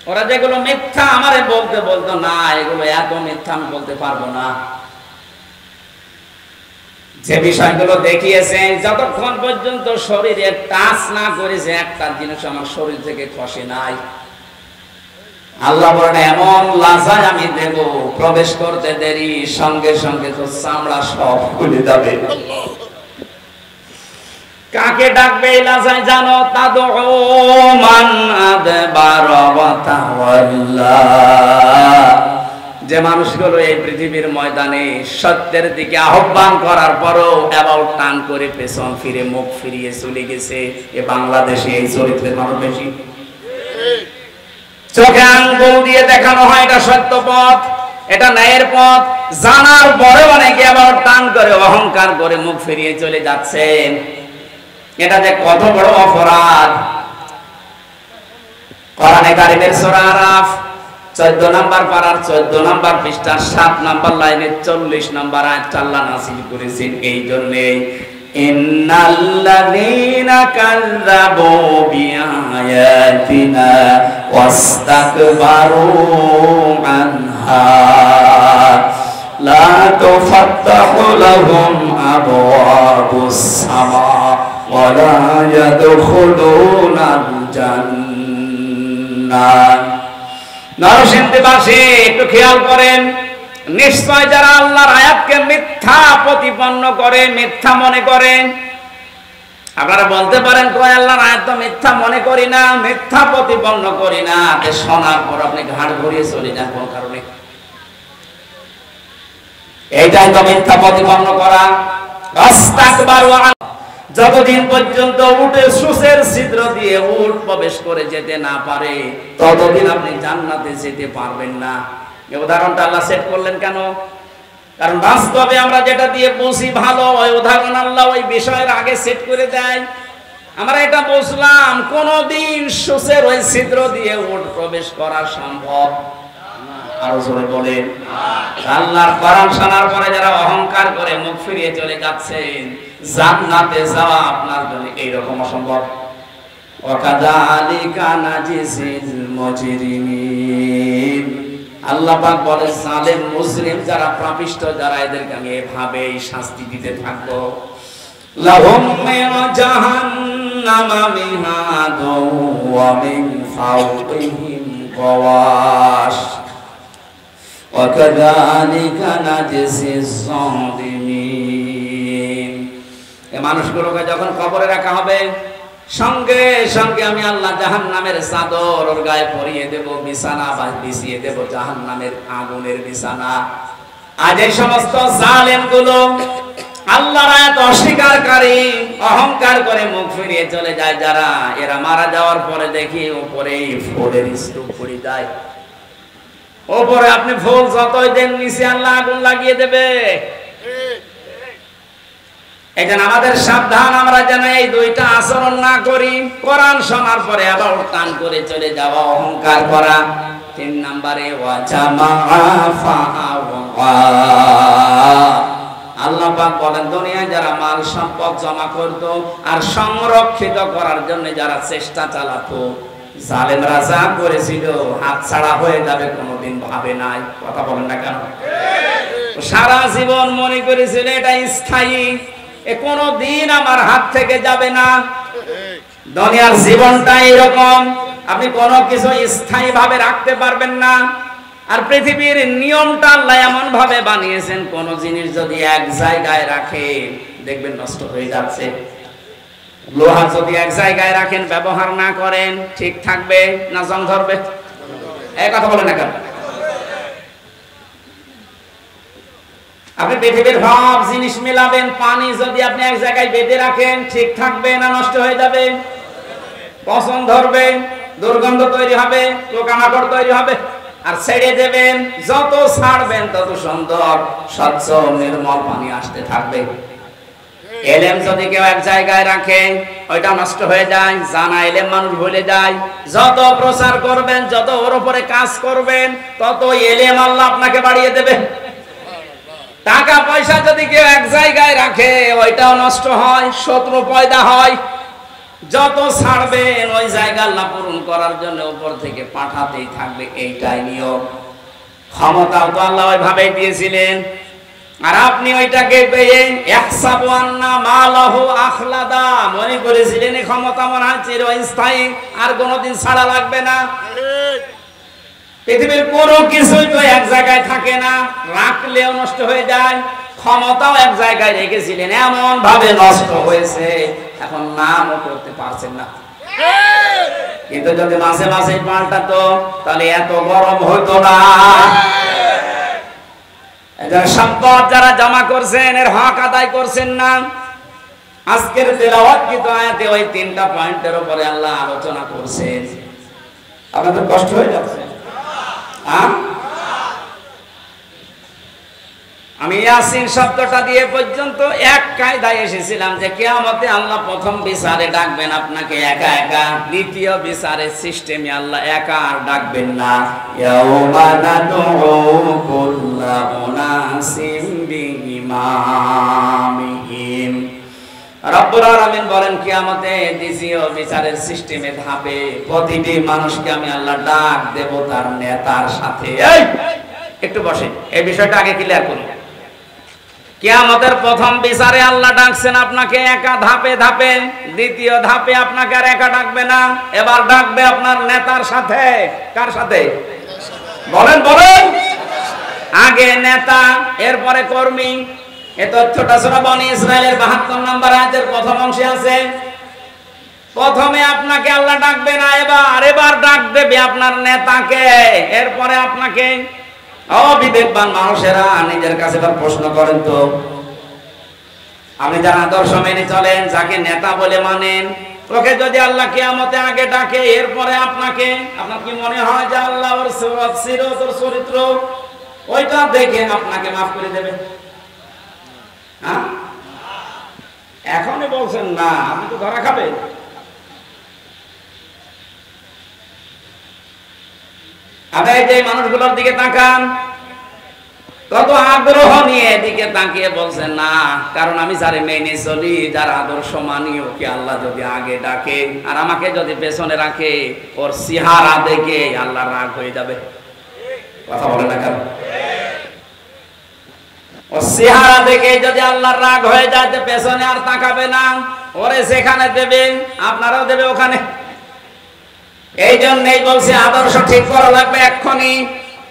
ওরা যেগুলো মিথ্যা আমারে বলতে বলতো, না এগুলো এত মিথ্যা আমি বলতে পারবো না। যে বিষয়গুলো দেখিয়েছে, যতক্ষণ পর্যন্ত শরীরে টাচ না করেছে একটা জিনিস আমার শরীর থেকে খসে নাই। আল্লাহ বলেন এমন লাজায় আমি দেব, প্রবেশ করতে দেরি সঙ্গে সঙ্গে তো চামড়া সব খুলে যাবে। কাকে ডাকবে এই লাজায় জানো? তাদউ মান আদবার ওয়া তাওয়াল্লা। যে মানুষগুলো এই পৃথিবীর ময়দানে সত্যের দিকে আহ্বান করার পরও অ্যাবাউট টান করে পেছন ফিরে মুখ ফিরিয়ে চলে গেছে, এ বাংলাদেশে এই চরিত্রের মানুষ বেশি। চোখে আঙ্গুল দিয়ে দেখানো হয় এটা সত্য পথ, এটা ন্যায়ের পথ, জানার পরে অনেকে অ্যাবাউট টান করে অহংকার করে মুখ ফিরিয়ে চলে যাচ্ছেন। এটা যে কত বড় অপরাধ। কোরআনে কারীমের সূরা আরাফ 14 নম্বর পারার 14 নম্বর পৃষ্ঠার 7 নম্বর লাইনে 40 নম্বর আয়াত আল্লাহ নাযিল করেছেন এই জন্যে, ইন্নাল্লাযীনা কাযযাবু বিআয়াতিনা ওয়াস্তাকবারু আনহা লা তুফাত্তাহু লাহুম আবওয়াবুস সামা ওয়া লা ইয়াদখুলুনাল জান্নাহ। নরসিংদীবাসী একটু খেয়াল করেন, নিশ্চয় যারা আল্লাহর আয়াতকে মিথ্যা প্রতিপন্ন করে, মিথ্যা মনে করে। আপনারা বলতে পারেন কয় আল্লাহর আয়াত তো মিথ্যা মনে করি না, মিথ্যা প্রতিপন্ন করি না, শোনার পর আপনি ঘাড় ঘুরিয়ে চলে যান কোন কারণে? এইটাই তো মিথ্যা প্রতিপন্ন করা। যতদিন পর্যন্ত উঠে সুসের ছিদ্র দিয়ে উট প্রবেশ করে যেতে না পারে, ততদিন আপনি জান্নাতে যেতে পারবেন না। এই উদাহরণটা আল্লাহ সেট করলেন কেন? কারণ বাস্তবে আমরা যেটা দিয়ে বুঝি ভালো, ওই উদাহরণ আল্লাহ ওই বিষয়ের আগে সেট করে দেয়। আমরা এটা বুঝলাম কোনদিন সুসের ওই ছিদ্র দিয়ে উট প্রবেশ করা সম্ভব না। আরো জোরে বলেন। আল্লাহর কোরআন শোনার পরে যারা অহংকার করে মুখ ফিরিয়ে চলে যাচ্ছেন, জান্নাতে যাওয়া আপনার জন্য এইরকম অসম্ভব। ওয়াকাযালিকা নাজিজিল মুজরিমিন। আল্লাহ পাক বলে জালেম মুজরিম যারা পাপিষ্ঠ যারা, এদেরকে আমি এভাবেই শাস্তি দিতে থাকবো। লাহুম মিন জাহান্নামা মিহাদু ওয়া মিন ফাওকিহিম গাওয়াশ ওয়াকাযালিকা নাজিজিজ যালিমিন। এই মানুষগুলোকে যখন কবরে রাখা হবে, সঙ্গে সঙ্গে আমি আল্লাহ জাহান্নামের চাদর ওর গায়ে পরিয়ে দেব, বিছানা বিছিয়ে দেব জাহান্নামের আগুনের বিছানা। আজ এই সমস্ত জালেম গুলো আল্লাহর আয়াত অস্বীকারী, অহংকার করে মুখ ফিরিয়ে চলে যায় যারা, এরা মারা যাওয়ার পরে দেখি উপরে ফুলের স্তূপ পড়ে যায়। উপরে আপনি ফুল যতই দেন, নিচে আল্লাহ আগুন লাগিয়ে দেবে। এই জন্য আমাদের সাবধান, আমরা যেন এই দুইটা আচরণ না করি। কোরআন শোনার পরে আবার টান করে চলে যাওয়া, অহংকার করা। 3 নম্বরে আল্লাহ পাক বলেন দুনিয়ায় যারা মাল সম্পদ জমা করত আর সংরক্ষিত করার জন্য যারা চেষ্টা চালাতো, জালেমরা যা করেছিল হাত ছাড়া হয়ে যাবে কোনোদিন ভাবে নাই। কথা বলেন না কেন? সারা জীবন মনে করেছিল এটা স্থায়ী, এ কোনদিন আমার হাত থেকে যাবে না। দুনিয়ার জীবনটা এরকম, আপনি কোনো কিছু স্থায়ী ভাবে রাখতে পারবেন না। আর পৃথিবীর নিয়মটা আল্লাহ এমন ভাবে বানিয়েছেন, কোন জিনিস যদি এক জায়গায় রাখে দেখবেন নষ্ট হয়ে যাচ্ছে। লোহা যদি এক জায়গায় রাখেন, ব্যবহার না করেন, ঠিক থাকবে না জং ধরবে? এই কথা বলেন না কেন? আপনি পৃথিবীর সব জিনিস মিলাবেন, পানি যদি আপনি এক জায়গায় বেঁধে রাখেন, ঠিক থাকবে না নষ্ট হয়ে যাবে? পচন ধরবে, দুর্গন্ধ তৈরি হবে, পোকামাকড় তৈরি হবে। আর ছেড়ে দেবেন, যত ছাড়বেন তত সুন্দর স্বচ্ছ নির্মল পানি আসতে থাকবে। এলেম যদি কেউ এক জায়গায় রাখে ওইটা নষ্ট হয়ে যায়, জানা এলেম মানুষ ভুলে যায়। যত প্রচার করবেন, যত ওর উপরে কাজ করবেন, তত এলেম আল্লাহ আপনাকে বাড়িয়ে দেবে। টাকা পয়সা যদি কেউ এক জায়গায় রাখে ওইটাও নষ্ট হয়, শত্রু পয়দা হয়। যত ছাড়বেন ওই জায়গা আল্লাহ পূরণ করার জন্য উপর থেকে পাঠাতেই থাকবে, এইটাই নিয়ম। ক্ষমতাও তো আল্লাহ ওইভাবেই দিয়েছিলেন। আর আপনি ওইটাকে পেয়ে ইহসাবু আন্না মালাহু আখলাদা, মনে করেছিলেন এই ক্ষমতা মনে হয় চিরস্থায়ী, আর কোনোদিন ছাড়া লাগবে না। পৃথিবীর কোনো কিছুই তো এক জায়গায় থাকে না, রাখলেও নষ্ট হয়ে যায়। ক্ষমতাও এক জায়গায় রেখেছিলেন, এমন ভাবে নষ্ট হয়েছে এখন নামও করতে পারছেন না। কিন্তু যদি মাঝে মাঝে পাল্টাতো তাহলে এত গরম হতো না। সম্পদ যারা জমা করছেন এর হক আদায় করছেন না। আজকের তেলাওয়াতকৃত আয়াতে ওই তিনটা পয়েন্টের উপরে আল্লাহ আলোচনা করছেন। আপনাদের কষ্ট হয়ে যাচ্ছে? আমি ইয়াসিন শব্দটা দিয়ে পর্যন্ত এক কায়দায় এসেছিলাম যে কিয়ামতে আল্লাহ প্রথম বিচারে ডাকবেন আপনাকে একা একা, দ্বিতীয় বিচারের সিস্টেমে আল্লাহ একা আর ডাকবেন না। ইয়াউমা নাদউ কুল্লা উনাসিম বিইমামিহিম। রব্বুল আলামিন বলেন কিয়ামতে দ্বিতীয় বিচারের সিস্টেমে ধাপে প্রতিটি মানুষকে আমি আল্লাহ ডাক দেব তার নেতার সাথে। এই একটু বসে, এই বিষয়টা আগে ক্লিয়ার করি। কিয়ামতের প্রথম বিচারে আল্লাহ ডাকছেন আপনাকে একা ধাপে ধাপে, দ্বিতীয় ধাপে আপনাকে আর একা ডাকবে না, এবার ডাকবে আপনার নেতার সাথে। কার সাথে বলেন বলেন? আগে নেতা, এরপরে কর্মী। এই তথ্যটা সূরা বনী ইসরাইলের 72 নম্বর আয়াতের প্রথম অংশে আছে। প্রথমে আপনাকে আল্লাহ ডাকবে না, এবার ডাক দেবে আপনার নেতাকে, এরপরে আপনাকে। অবিবেকবান মানুষেরা নিজের কাছে প্রশ্ন করেন তো, আপনি যার আদর্শ মেনে চলেন, যাকে নেতা বলে মানেন, ওকে যদি আল্লাহ কিয়ামতে আগে ডাকে এরপরে আপনাকে, আপনার কি মনে হয় যে আল্লাহ ওর সিরত ওর চরিত্র ওইটা দেখে আপনাকে মাফ করে দেবে? এখনই বলছেন না, আপনি তো ধরা খাবেন। আপনি যে মানুষগুলোর দিকে তাকান, কত আগ্রহ নিয়ে এদিকে তাকিয়ে বলছেন না, কারণ আমি যারে মেনে চলি, যার আদর্শ মানি, ওকে আল্লাহ যদি আগে ডাকে আর আমাকে যদি পেছনে রাখে, ওর চেহারা দেখে আল্লাহ রাগ হয়ে যাবে। কথা বলে না কেন? ওর চেহারা দেখে যদি আল্লাহর রাগ হয়ে যায়, পেছনে আর তাকাবে না, ওরে সেখানে দেবে আপনারাও দেবে ওখানে। এই জন্যই বলছে আদর্শ ঠিক করা লাগবে এক্ষুনি।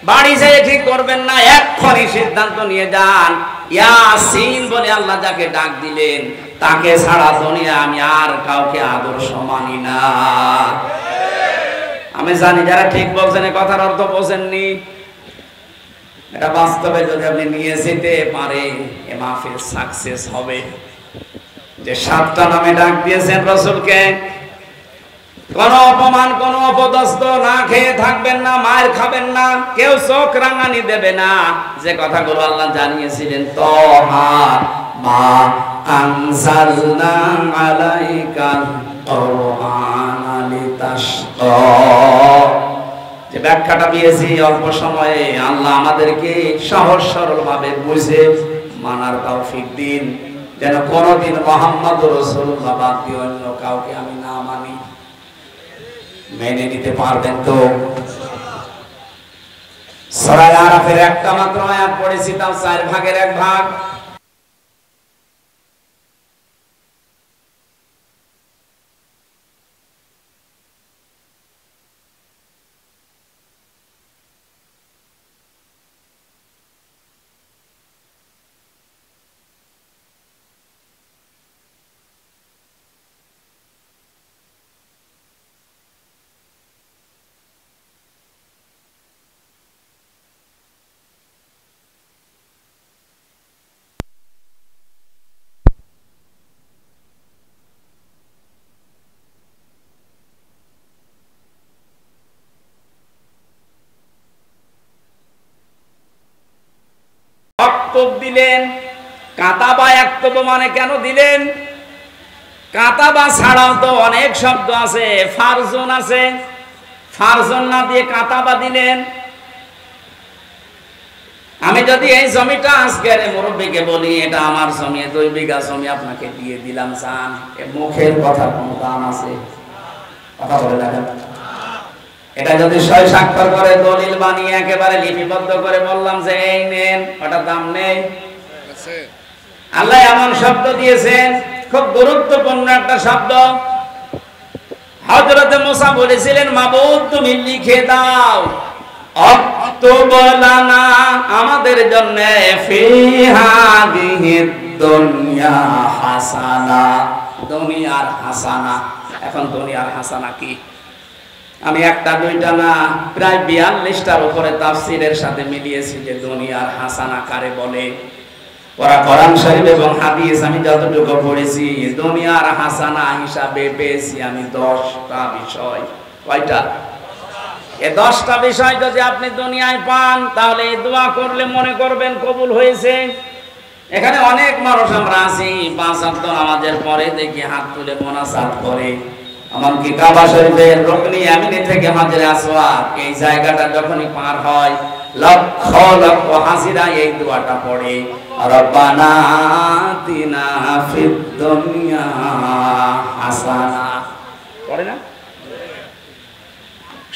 বাড়ি যেয়ে ঠিক করবেন না, এক্ষুনি সিদ্ধান্ত নিয়ে যান। ইয়াসিন বলে আল্লাহ যাকে ডাক দিলেন, তাকে ছাড়া দুনিয়া আমি আর কাউকে আদর্শ মানি না। আমি জানি যারা ঠিক বলছেন কথার অর্থ বোঝেননি। এটা বাস্তবে যদি আপনি নিয়ে যেতে পারেন, এ মাহফিল সাকসেস হবে। যে 7টা নামে ডাক দিয়েছেন রাসূলকে, কোন অপমান, কোন অপদস্থ না খেয়ে থাকবেন না, মায়ের খাবেন না, কেউ চোখ রাঙানি দেবে না। যে কথাগুলো আল্লাহ জানিয়েছিলেন, তাহা মা আনজালনা আলাইকাল কুরআনা লিতাশকা, যে ব্যাখ্যাটা দিয়েছি অল্প সময়ে, আল্লাহ আমাদেরকে সহজ সরল ভাবে বুঝে মানার তৌফিক দিন, যেন কোনদিন মুহাম্মদুর রাসূলুল্লাহ বাদ দিয়ে অন্য কাউকে আমি না মানি। মেনে নিতে পারবেন তো? সূরা আরাফের একটা মাত্র আয়াত পড়েছি, তাও 4 ভাগের 1 ভাগ। দিলেন? কাতাবা একতব মানে কেন দিলেন? কাতাবা ছাড়াও তো অনেক শব্দ আছে, ফারজুন আছে, ফারজুন না দিয়ে কাতাবা দিলেন। আমি যদি এই জমিটা আজকের মুরব্বীকে বলি এটা আমার জমি, 2 বিঘা জমি আপনাকে দিয়ে দিলাম, জান, মুখের কথা কোনো দাম আছে? কথা বলে দেখেন। এটা যদি 6 স্বাক্ষর করে দলিল বানিয়ে একেবারে লিপিবদ্ধ করে বললাম যে এই নেন, ওটা দাম নেই। আল্লাহ এমন শব্দ দিয়েছেন, খুব গুরুত্বপূর্ণ একটা শব্দ। হযরত মুসা বলেছিলেন, মাবুদ তুমি লিখে দাও, অক্তবলানা আমাদের জন্য ফি হাদিহিদ দুনিয়া হাসানা, দুনিয়ার হাসানা। এখন দুনিয়ার হাসানা কি? আমি একটা দুইটা না, প্রায় 42টার উপরে তাফসীরের সাথে মিলিয়েছি যে দুনিয়ার হাসানা কারে বলে। ওরা কোরআন শরীফ এবং হাদিস আমি যতটুকু পড়েছি, দুনিয়ার হাসানা হিসাবে পেয়েছি আমি 10টা বিষয়। কয়টা? এই 10টা বিষয় যদি আপনি দুনিয়ায় পান তাহলে এই দোয়া করলে মনে করবেন কবুল হয়েছে। এখানে অনেক মানুষ আমরা আছি 5 ওয়াক্ত নামাজের পরে দেখি হাত তুলে মোনাজাত করে, এমনকি কাবা শরীফের রুকনি ইয়ামিনি থেকে হাজরে আসওয়াদ এই জায়গাটা যখনই পার হয় লক্ষ লক্ষ হাজিরা এই দোয়াটা পড়ে, রব্বানা আতিনা ফিদ দুনিয়া হাসানা, পড়ে না?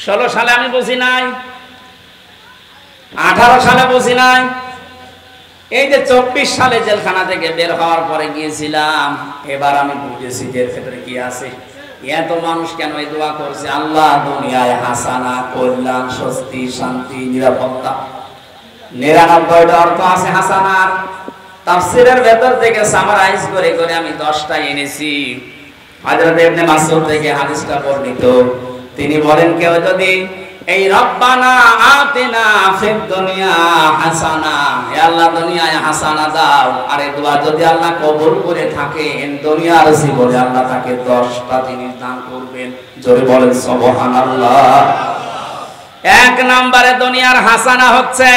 16 সালে আমি বুঝি নাই, 18 সালে বুঝি নাই, এই যে 24 সালে জেলখানা থেকে বের হওয়ার পরে গিয়েছিলাম, এবার আমি বুঝেছি যে এর ভেতরে কি আছে। এত মানুষ কেন এই দোয়া করছে, আল্লাহ দুনিয়ায় হাসানা, কল্যাণ, স্বস্তি, শান্তি, নিরাপত্তা। 99টা অর্থ আছে হাসানার। তাফসীরের ভেতর থেকে সামারাইজ করে করে আমি 10টা এনেছি। হযরত ইবনে মাসউদ থেকে হাদিসটা বর্ণিত, তিনি বলেন কেউ যদি এই রব্বানা আতিনা ফিদ দুনিয়া হাসানা, হে আল্লাহ দুনিয়ায় হাসানা দাও, আর এই দোয়া যদি আল্লাহ কবুল করে থাকেন দুনিয়ার জীবনে আল্লাহ তাকে 10টা জিনিস দান করবেন। জোরে বলেন সুবহানাল্লাহ। 1 নম্বরে দুনিয়ার হাসানা হচ্ছে,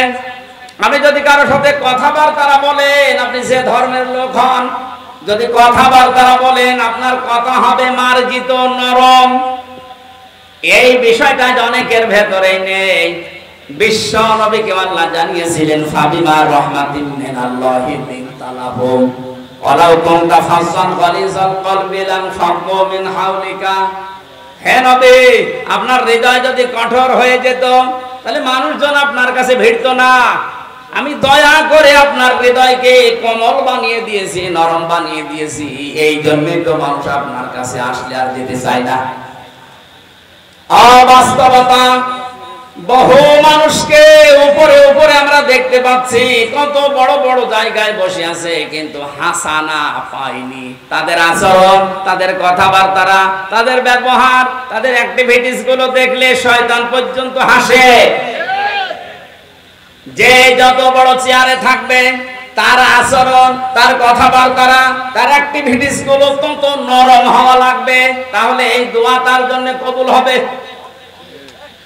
আপনি যদি কারোর সাথে কথাবার্তা বলেন, আপনি যে ধর্মের লোক হন, যদি কথাবার্তা বলেন আপনার কথা হবে মার্জিত, নরম। এই বিষয়টা অনেকের ভেতরে নেই। বিশ্ব নবীকে আল্লাহ জানিয়েছিলেন, ফাবিমা রাহমাতিন মিনাল্লাহি লিনতালাহুম ওয়ালাউ কুনতা ফাজ্জান গালিজাল কলবি লানফাদ্দু মিন হাওলিকা। হে নবী, আপনার হৃদয় যদি কঠোর হয়ে যেত তাহলে মানুষজন আপনার কাছে ভিড়তো না। আমি দয়া করে আপনার হৃদয়কে কোমল বানিয়ে দিয়েছি, নরম বানিয়ে দিয়েছি, এই জন্যই তো মানুষ আপনার কাছে আসলে আর যেতে চায় না। অবাস্তবতা, বহু মানুষকে উপরে উপরে আমরা দেখতে পাচ্ছি, কত বড় বড় জায়গায় বসে আছে, কিন্তু হাসানা পায়নি। তাদের আচরণ, তাদের কথাবার্তা, তাদের ব্যবহার, তাদের অ্যাক্টিভিটিস গুলো দেখলে শয়তান পর্যন্ত হাসে। যে যত বড় চেয়ারে থাকবে তার আচরণ, তার কথাবার্তা, তার অ্যাক্টিভিটিস গুলো তত নরম হওয়া লাগবে, তাহলে এই দোয়া তার জন্য কবুল হবে।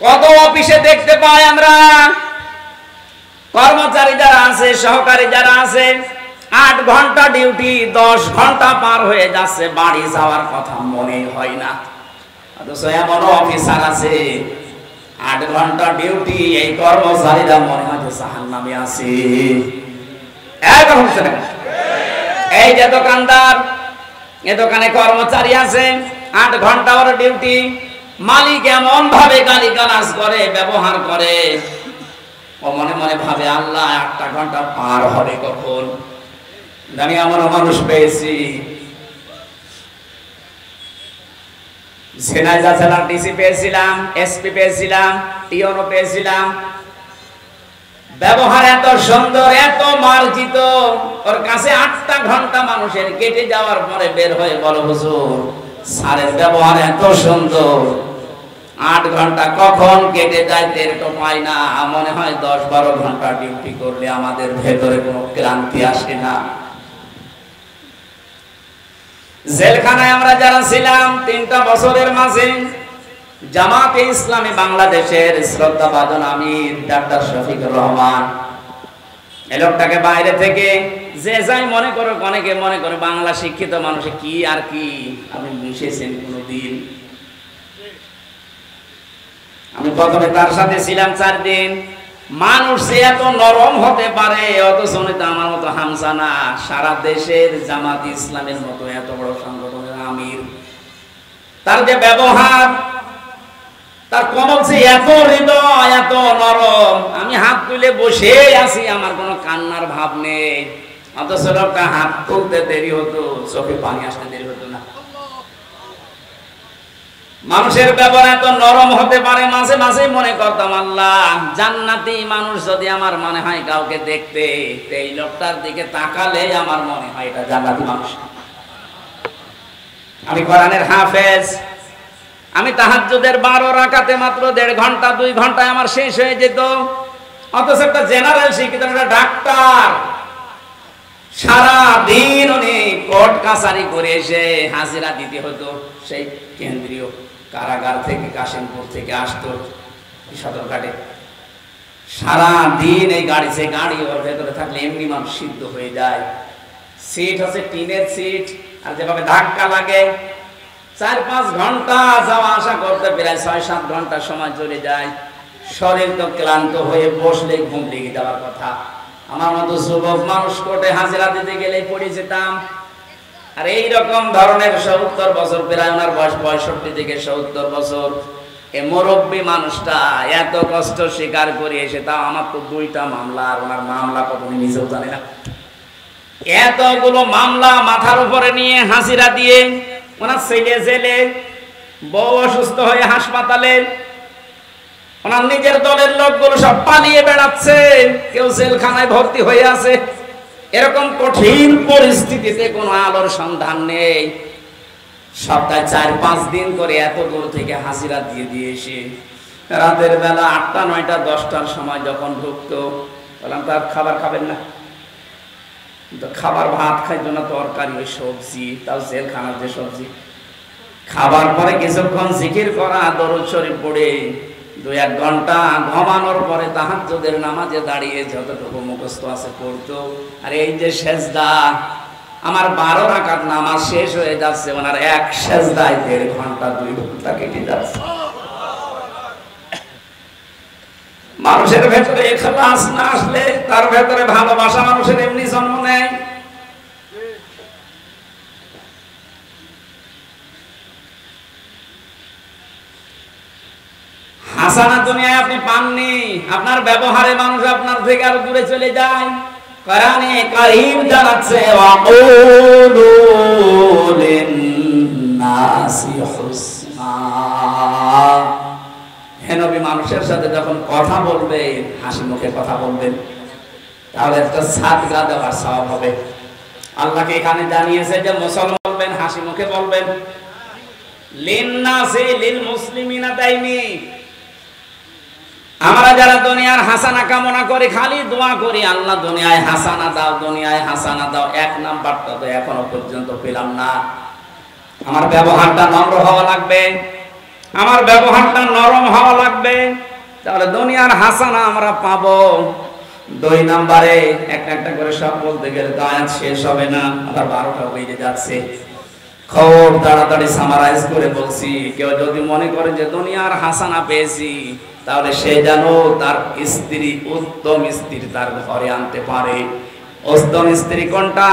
কত অফিসে দেখতে পাই আমরা, কর্মচারী যারা আছে, সহকারী যারা আছে, 8 ঘন্টা ডিউটি, 10 ঘন্টা পার হয়ে যাচ্ছে, বাড়ি যাওয়ার কথা মনে হয় না। অথচ এমন অফিসার আছে 8 ঘন্টা ডিউটি, এই কর্মচারীরা মনে হয় যে জাহান্নামে আছে। এই যে দোকানদার, এ দোকানে কর্মচারী আছে, 8 ঘন্টা ওর ডিউটি, মালিক এমন ভাবে গালিগালাজ করে, ব্যবহার করে, ও মনে মনে ভাবে আল্লাহ 8টা ঘন্টা পার হবে কখন। আমি এমন মানুষ পেয়েছি, ঝিনাইদহ জেলার ডিসি পেয়েছিলাম, এসপি পেয়েছিলাম, টিওনো পেয়েছিলাম, ব্যবহার এত সুন্দর, এত মার্জিত, ওর কাছে 8টা ঘন্টা মানুষের কেটে যাওয়ার পরে বের হয়ে বলো হুজুর স্যারের ব্যবহার এত সুন্দর, 8 ঘন্টা কখন কেটে যায় টের তো পাই না, মনে হয় 10-12 ঘন্টা ডিউটি করলে আমাদের ভেতরে কোনো ক্লান্তি আসে না। জেলখানায় আমরা যারা ছিলাম 3টা বছরের মাঝে, জামাতে ইসলামী বাংলাদেশের শ্রদ্ধাভাজন আমির ডাক্তার শফিকুর রহমান, এই লোকটাকে বাইরে থেকে যে যাই মনে করো, অনেকে মনে করে বাংলা শিক্ষিত মানুষে কি আর কি, আপনি মিশেছেন কোনদিন? আমি প্রথমে তার সাথে ছিলাম 4 দিন। মানুষ যে এত নরম হতে পারে, অথচ উনি তো আমার মতো হামসা না। সারা দেশের জামাত ইসলামের মতো এত বড় সংগঠনের আমির, তার যে ব্যবহার, তার কমল যে এত হৃদয়, এত নরম। আমি হাত তুলে বসে আছি, আমার কোনো কান্নার ভাব নেই, অথচ লোকটা হাত তুলতে দেরি হতো, চোখে পানি আসতে দেরি হতো না। মানুষের ব্যবহার এত নরম হতে পারে, মাঝে মাঝে মনে করতাম আল্লাহ, জান্নাতি মানুষ যদি আমার মনে হয় কাউকে দেখতে, এই লোকটার দিকে তাকালে আমার মনে হয় এটা জান্নাতি মানুষ। আমি কোরআনের হাফেজ, আমি তাহাজ্জুদের 12 রাকাতে মাত্র 1.5 ঘন্টা 2 ঘন্টায় আমার শেষ হয়ে যেত, অথচ একটা জেনারেল শিক্ষিত একটা ডাক্তার সারা দিন উনি কোর্ট কাছারি করে এসে হাজিরা দিতে হতো। সেই কেন্দ্রীয় কারাগার থেকে কাশিমপুর থেকে আসতো সদরঘাটে, সারা দিন এই গাড়ি, সে গাড়ি ওর ভেতরে থাকলে এমনি মানুষ সিদ্ধ হয়ে যায়। সিট হচ্ছে টিনের সিট, আর যেভাবে ধাক্কা লাগে 4-5 ঘন্টা যাওয়া আসা করতে প্রায় 6-7 ঘন্টা সময় চলে যায়। শরীর তো ক্লান্ত হয়ে বসলে ঘুম লেগে যাওয়ার কথা। আমার মতো যুবক মানুষ কোর্টে হাজিরা দিতে গেলেই পড়ে যেতাম। আর এইরকম ধরনের 70 বছর, প্রায় ওনার বয়স 65 থেকে 70 বছর, এই মুরব্বী মানুষটা এত কষ্ট স্বীকার করে এসে, তাও আমার তো 2টা মামলা, আর ওনার মামলা কত উনি নিজেও জানে না। এতগুলো মামলা মাথার উপরে নিয়ে হাজিরা দিয়ে, ওনার ছেলে জেলে, বউ অসুস্থ হয়ে হাসপাতালে, ওনার নিজের দলের লোকগুলো সব পালিয়ে বেড়াচ্ছে, কেউ জেলখানায় ভর্তি হয়ে আছে। এরকম কঠিন পরিস্থিতিতে কোনো আলোর সন্ধান নেই। সপ্তাহে 4-5 দিন করে এত দূর থেকে হাজিরা দিয়ে এসে রাতের বেলা 8টা 9টা 10টার সময় যখন ঢুকতো, বললাম তার খাবার খাবেন না? খাবার ভাত খাইতো না, তরকারি ওই সবজি, তাও জেলখানার যে সবজি। খাবার পরে কিছুক্ষণ জিকির করা, দরুদ শরীফ পড়ে 2-1 ঘন্টা ঘুমানোর পরে তাহাজ্জুদের নামাজে দাঁড়িয়ে যতটুকু মুখস্থ আছে পড়তো। আর এই যে সেজদা, আমার 12 রাকাত নামাজ শেষ হয়ে যাচ্ছে, ওনার এক সেজদায় 1.5 ঘন্টা 2 ঘন্টা কেটে যাচ্ছে। মানুষের ভেতরে ইখলাস না আসলে, তার ভেতরে ভালোবাসা মানুষের এমনি জন্ম নেয়। হাসানা দুনিয়ায় আপনি পাননি, আপনার ব্যবহারে মানুষ আপনার থেকে আরো দূরে চলে যায়। কোরআনে কারীম জানাচ্ছে, ওয়াকুলু লিন-নাসি হুসনা। হে নবী, মানুষের সাথে যখন কথা বলবেন, হাসি মুখে কথা বলবেন, তাহলে একটা সাদকা দেওয়ার সওয়াব হবে। আল্লাহকে এখানে জানিয়েছে যে মুসলমান বলবেন, হাসি মুখে বলবেন। লিন-নাসি লিল মুসলিমিনা দাইনি। আমরা যারা দুনিয়ার হাসানা কামনা করি, খালি দোয়া করি, আল্লাহ দুনিয়ায় হাসানা দাও, দুনিয়ায় হাসানা দাও, 1 নাম্বারটা তো এখনো পর্যন্ত পেলাম না। আমার ব্যবহারটা নম্র হওয়া লাগবে, আমার ব্যবহারটা নরম হওয়া লাগবে, তাহলে দুনিয়ার হাসানা আমরা পাবো। 2 নাম্বারে একটা করে সব বলতে গেলে তো আয়াত শেষ হবে না, আবার 12টা বেজে যাচ্ছে। খুব তাড়াতাড়ি সামারাইজ করে বলছি, কেউ যদি মনে করে যে দুনিয়ার হাসানা পেয়েছি, তাহলে সে যেন তার স্ত্রী, উত্তম স্ত্রী তার ঘরে আনতে পারে। উত্তম স্ত্রী কোনটা?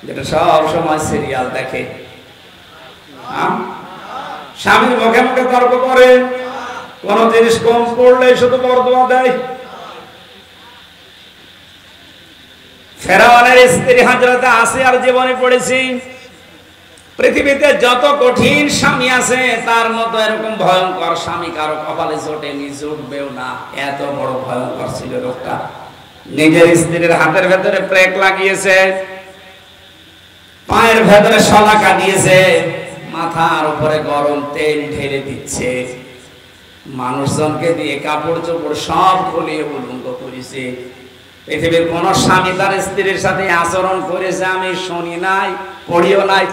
যেটা সব সময় সিরিয়াল দেখে, স্বামীর মুখে মুখে তর্ক করে, কোন জিনিস কম পড়লে শুধু বরদোয়া দেয়। ফেরাউনের স্ত্রী হযরত আসিয়ার জীবনে পড়েছি, পৃথিবীতে যত কঠিন স্বামী আছে, তার মতো এরকম ভয়ঙ্কর স্বামী কারো কপালে জোটেনি, জুটবেও না। এত বড় ভয়ঙ্কর ছিল লোকটা। নিজের স্ত্রীর হাতের ভেতরে প্রেক লাগিয়েছে, পায়ের ভেতরে শলাকা দিয়েছে, মাথার উপরে গরম তেল ঢেলে দিচ্ছে, মানুষজনকে দিয়ে কাপড় চোপড় সব খুলিয়ে উলঙ্গ করেছে। পৃথিবীর কোন স্বামী তার স্ত্রীর সাথে আচরণ করেছে আমি শুনি নাই, পড়িও নাই।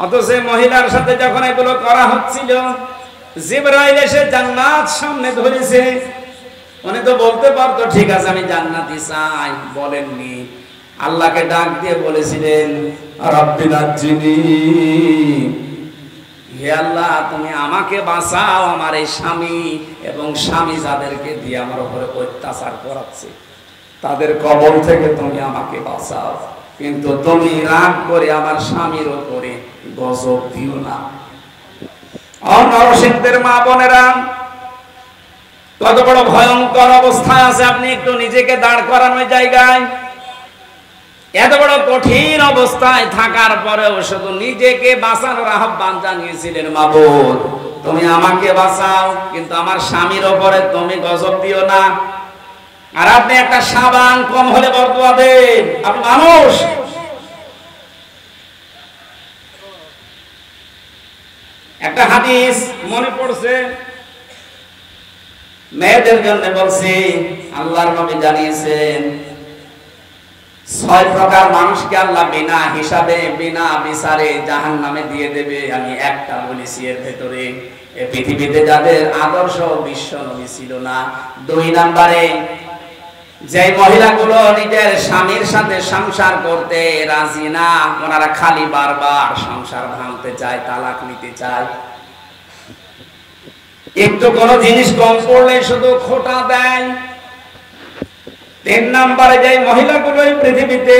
অথচ মহিলার সাথে যখন এগুলো করা হচ্ছিল, জিবরাইল এসে জান্নাত সামনে ধরেছে, উনি তো বলতে পারতো ঠিক আছে আমি জান্নাতি চাই, বলেননি। আল্লাহকে ডাক দিয়ে বলেছিলেন রাব্বি নাজ্জিনি, হে আল্লাহ তুমি আমাকে বাঁচাও, আমার এই স্বামী এবং স্বামী যাদেরকে দিয়ে আমার উপরে অত্যাচার করাচ্ছে তাদের কবল থেকে তুমি আমাকে বাঁচাও, কিন্তু তুমি রাগ করে আমার স্বামীর উপরে গজব দিও না। নরসিংহের মা বোনেরা, কত বড় ভয়ঙ্কর অবস্থায় আছে, আপনি একটু নিজেকে দাঁড় করানোর জায়গায়। এত বড় কঠিন অবস্থায় থাকার পরেও শুধু নিজেকে বাঁচানোর আহ্বান জানিয়েছিলেন, মাবুদ তুমি আমাকে বাঁচাও, কিন্তু আমার স্বামীর ওপরে তুমি গজব দিও না। আর আপনি একটা সাবান কম হলে বরদোয়া দেন, আপনি মানুষ। একটা হাদিস মনে পড়ছে, মেয়েদের জন্য বলছি, আল্লাহর নবী জানিয়েছেন 6 প্রকার মানুষকে আল্লাহ বিনা হিসাবে বিনা বিচারে জাহান্নামে দিয়ে দেবে। আমি একটা বলেছি, এর ভেতরে এই পৃথিবীতে যাদের আদর্শ বিশ্ব নবী ছিল না। 2 নম্বরে যে মহিলাগুলো নিজের স্বামীর সাথে সংসার করতে রাজি না, ওনারা খালি বারবার সংসার ভাঙতে চায়, তালাক নিতে চায়। একটু কোনো জিনিস কম পড়লে শুধু খোঁটা দেয়। 3 নম্বরে যে মহিলাগুলো এই পৃথিবীতে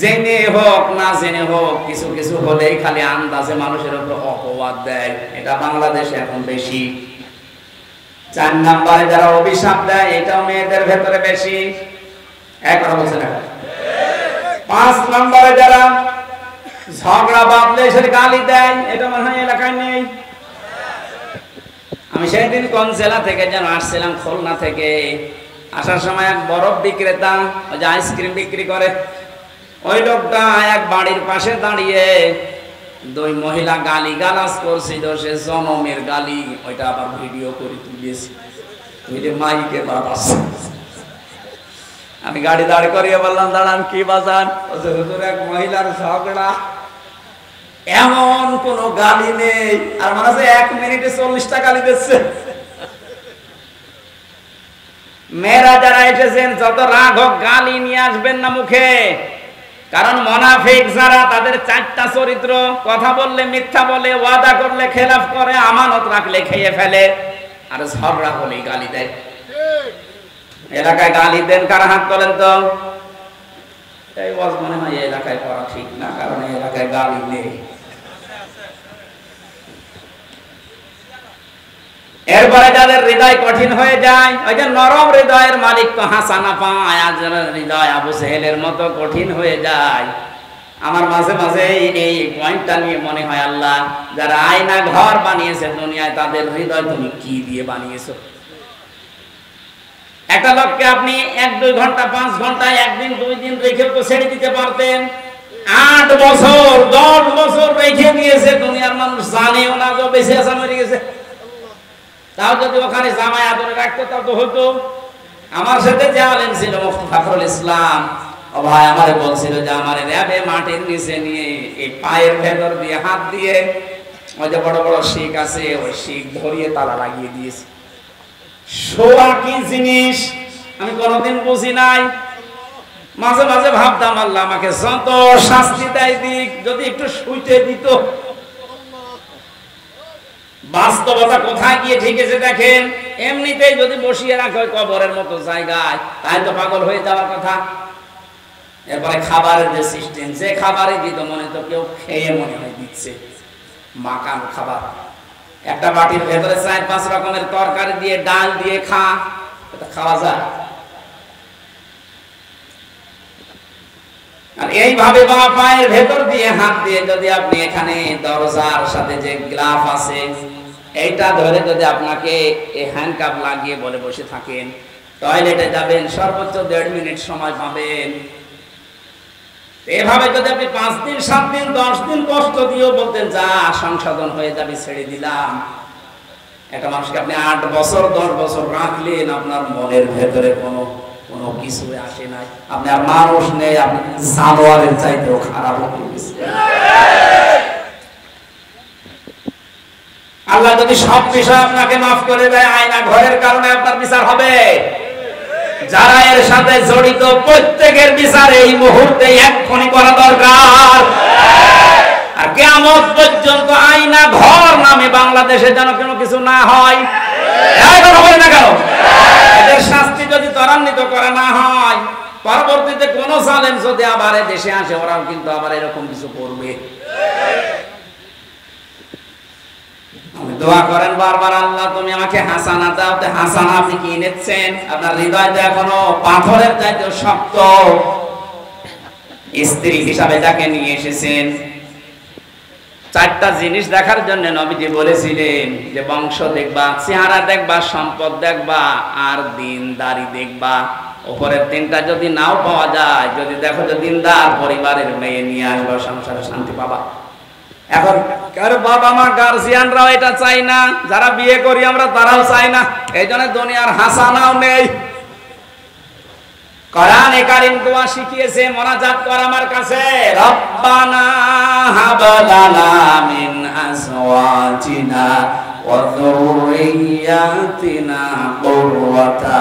জেনে হোক না জেনে হোক কিছু কিছু হলেই খালি আন্দাজে মানুষের উপর অপবাদ দেয়, এটা বাংলাদেশে এখন বেশি। 4 নম্বরে যারা অভিশাপ দেয়, এটাও মেয়েদের ভেতরে বেশি। একবার বলছে না। 5 নম্বরে যারা ঝগড়া বাঁধলে সে গালি দেয়, এটা মনে হয় এলাকায় নেই। আমি সেদিন কোন জেলা থেকে যেন আসছিলাম, খুলনা থেকে। আসার সময় এক বরফ বিক্রেতা, ওই যে আইসক্রিম বিক্রি করে, ওই লোকটা এক বাড়ির পাশে দাঁড়িয়ে 2 মহিলা গালি গালাজ করছিল, সে জনমের গালি, ওইটা আবার ভিডিও করে তুলিয়েছি, মাইকে বাতাস। আমি গাড়ি দাঁড় করিয়ে বললাম দাঁড়ান, কি বাজান? এক মহিলার ঝগড়া, এমন কোন গালি নেই, আর মনে হচ্ছে 1 মিনিটে 40টা গালি দিচ্ছে। মেয়েরা যারা এসেছেন, যত রাগ হোক গালি নিয়ে আসবেন না মুখে, কারণ মুনাফিক যারা, তাদের 4টা চরিত্র: কথা বললে মিথ্যা বলে, ওয়াদা করলে খেলাফ করে, আমানত রাখলে খেয়ে ফেলে, আর ঝগড়া হলেই গালি দেয়। এলাকায় গালি দেন কারা? হাত তোলেন তো। এই ওয়াজ মনে হয় এই এলাকায় করা ঠিক না, কারণ এই এলাকায় গালি নেই। এরপরে যাদের হৃদয় কঠিন হয়ে যায়, ওই যে নরম হৃদয়ের মালিক তো হাসানা পায়, আর যাদের হৃদয় আবু সেহেলের মতো কঠিন হয়ে যায়, আমার মাঝে মাঝে এই পয়েন্টটা নিয়ে মনে হয়, আল্লাহ যারা আয়না ঘর বানিয়েছে দুনিয়ায়, তাদের হৃদয় তুমি কি দিয়ে বানিয়েছো? একটা লোককে আপনি 1-2 ঘন্টা 5 ঘন্টা, 1 দিন 2 দিন রেখে তো ছেড়ে দিতে পারতেন। 8 বছর 10 বছর রেখে দিয়েছে, দুনিয়ার মানুষ জানেও না যে বেঁচে আছে, মরে গেছে। তাও যদি ওখানে জামাই আদরে রাখতো তাও তো হতো। আমার সাথে যে আলেম ছিল মুফতি ফখরুল ইসলাম, ও ভাই আমারে বলছিল যে আমার র্যাবে মাটির নিচে নিয়ে এই পায়ের ভেতর দিয়ে হাত দিয়ে ওই যে বড় বড় শিক আছে, ওই শিক ধরিয়ে তালা লাগিয়ে দিয়েছে। শোয়া কি জিনিস আমি কোনোদিন বুঝি নাই। মাঝে মাঝে ভাবতাম, আল্লাহ আমাকে যত শাস্তি দেয় দিক, যদি একটু শুইতে দিত। বাস্তবতা কোথায় গিয়ে ঠিকেছে দেখেন। এমনিতেই যদি বসিয়ে রাখে ওই কবরের মতো জায়গায়, তাই তো পাগল হয়ে যাওয়ার কথা। এরপরে খাবারের যে সিস্টেম, যে খাবারে দিত মনে তো কেউ খেয়ে মনে হয় দিচ্ছে মাকান খাবার। একটা বাটির ভেতরে 4-5 রকমের তরকারি দিয়ে, ডাল দিয়ে খা, এটা খাওয়া যায়? আর এইভাবে বা পায়ের ভেতর দিয়ে হাত দিয়ে যদি আপনি এখানে দরজার সাথে যে গ্লাফ আছে, এইটা ধরে যদি আপনাকে এই হ্যান্ডকাপ লাগিয়ে বলে বসে থাকেন, টয়লেটে যাবেন সর্বোচ্চ 1.5 মিনিট সময় পাবেন। এভাবে যদি আপনি 5 দিন 7 দিন 10 দিন কষ্ট দিয়েও বলতেন যা সংশোধন হয়ে যাবে, ছেড়ে দিলাম, একটা মানুষকে আপনি 8 বছর 10 বছর রাখলেন, আপনার মনের ভেতরে কোনো কিছু আসে নাই, আপনি আর মানুষ নেই, আপনি জানোয়ারের চাইতেও খারাপ হয়ে গেছে। আল্লাহ যদি সব বিষয় আপনাকে মাফ করে দেয়, আয়না ঘরের কারণে আপনার বিচার হবে? যারা এর সাথে জড়িত প্রত্যেকের বিচার এই মুহূর্তে এক্ষুনি করা দরকার। আর কিয়ামত পর্যন্ত আয়না ঘর নামে বাংলাদেশে যেন কোনো কিছু না হয়। কথা বলে না কেন? এদের শাস্তি যদি ত্বরান্বিত করা না হয়, পরবর্তীতে কোন জালেম যদি আবার দেশে আসে, ওরাও কিন্তু আবার এরকম কিছু করবে। দোয়া করেন বারবার, আল্লাহ তুমি আমাকে হাসানা দাও। হাসানা আপনি কি নিচ্ছেন? আপনার হৃদয়টা এখনো পাথরের চাইতে শক্ত। স্ত্রী হিসাবে যাকে নিয়ে এসেছেন, চারটা জিনিস দেখার জন্য নবীজি বলেছিলেন যে বংশ দেখবা, চেহারা দেখবা, সম্পদ দেখবা, আর দিনদারি দেখবা। উপরের তিনটা যদি নাও পাওয়া যায়, যদি দেখো যে দিনদার পরিবারের মেয়ে নিয়ে আসবা, সংসারে শান্তি পাবা। এখন কারো বাবা মা গার্জিয়ানরাও এটা চাই না, যারা বিয়ে করি আমরা তারাও চাই না। এই জন্য দুনিয়ার হাসানাও নেই। কোরআনে কারীম দোয়া শিখিয়েছে, মোনাজাত কর আমার কাছে, রব্বানা হাব লানা মিন আজওয়াজিনা ওয়া যুররিয়াতিনা কুররাতা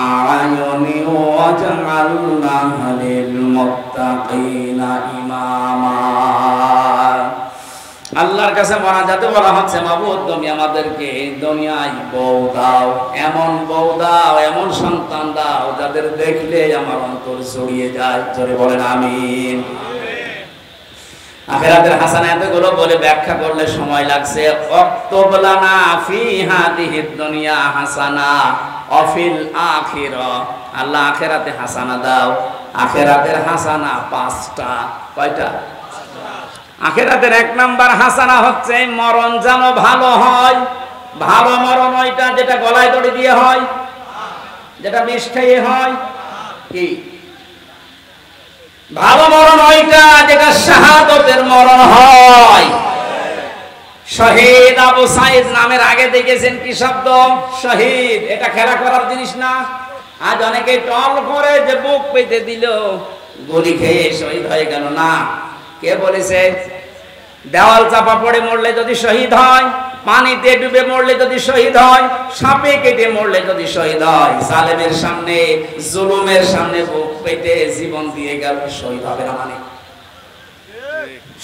আ'য়ুনি ওয়াজআলনা লিল মুত্তাকিনা ইমামা। আল্লাহর কাছে মোনাজাতে বলা হচ্ছে, মাবুদ তুমি আমাদেরকে দুনিয়ায় বউ দাও, এমন বউ দাও, এমন সন্তান দাও যাদের দেখলে আমার অন্তর জড়িয়ে যায়। জোরে বলেন আমিন। আখিরাতের হাসানা এতগুলো বলে ব্যাখ্যা করলে সময় লাগছে। ওয়াক্তুব লানা ফি হাদিহিদ দুনিয়া হাসানা ওয়া ফিল আখিরাহ। আল্লাহ আখিরাতে হাসানা দাও। আখিরাতের হাসানা 5টা। কয়টা? আখিরাতের 1 নাম্বার হাসানা হচ্ছে মরণ যেন ভালো হয়। ভালো মরণ ওইটা যেটা গলায় দড়ি দিয়ে হয়, যেটা বিষ খেয়ে হয়। কি ভালো মরণ? ওইটা যেটা শাহাদাতের মরণ হয়। শহীদ আবু সাইদ নামের আগে দেখেছেন কি শব্দ? শহীদ। এটা খেলা করার জিনিস না। আজ অনেকে টল করে যে বুক পেতে দিল, গুলি খেয়ে শহীদ হয়ে গেল। না, কে বলেছে? দেওয়াল চাপা পড়ে মরলে যদি শহীদ হয়, পানিতে ডুবে মরলে যদি শহীদ হয়, সাপে কেটে মরলে যদি শহীদ হয়, জালেমের সামনে, জুলুমের সামনে বুক পেতে জীবন দিয়ে গেল, শহীদ হবে না। মানে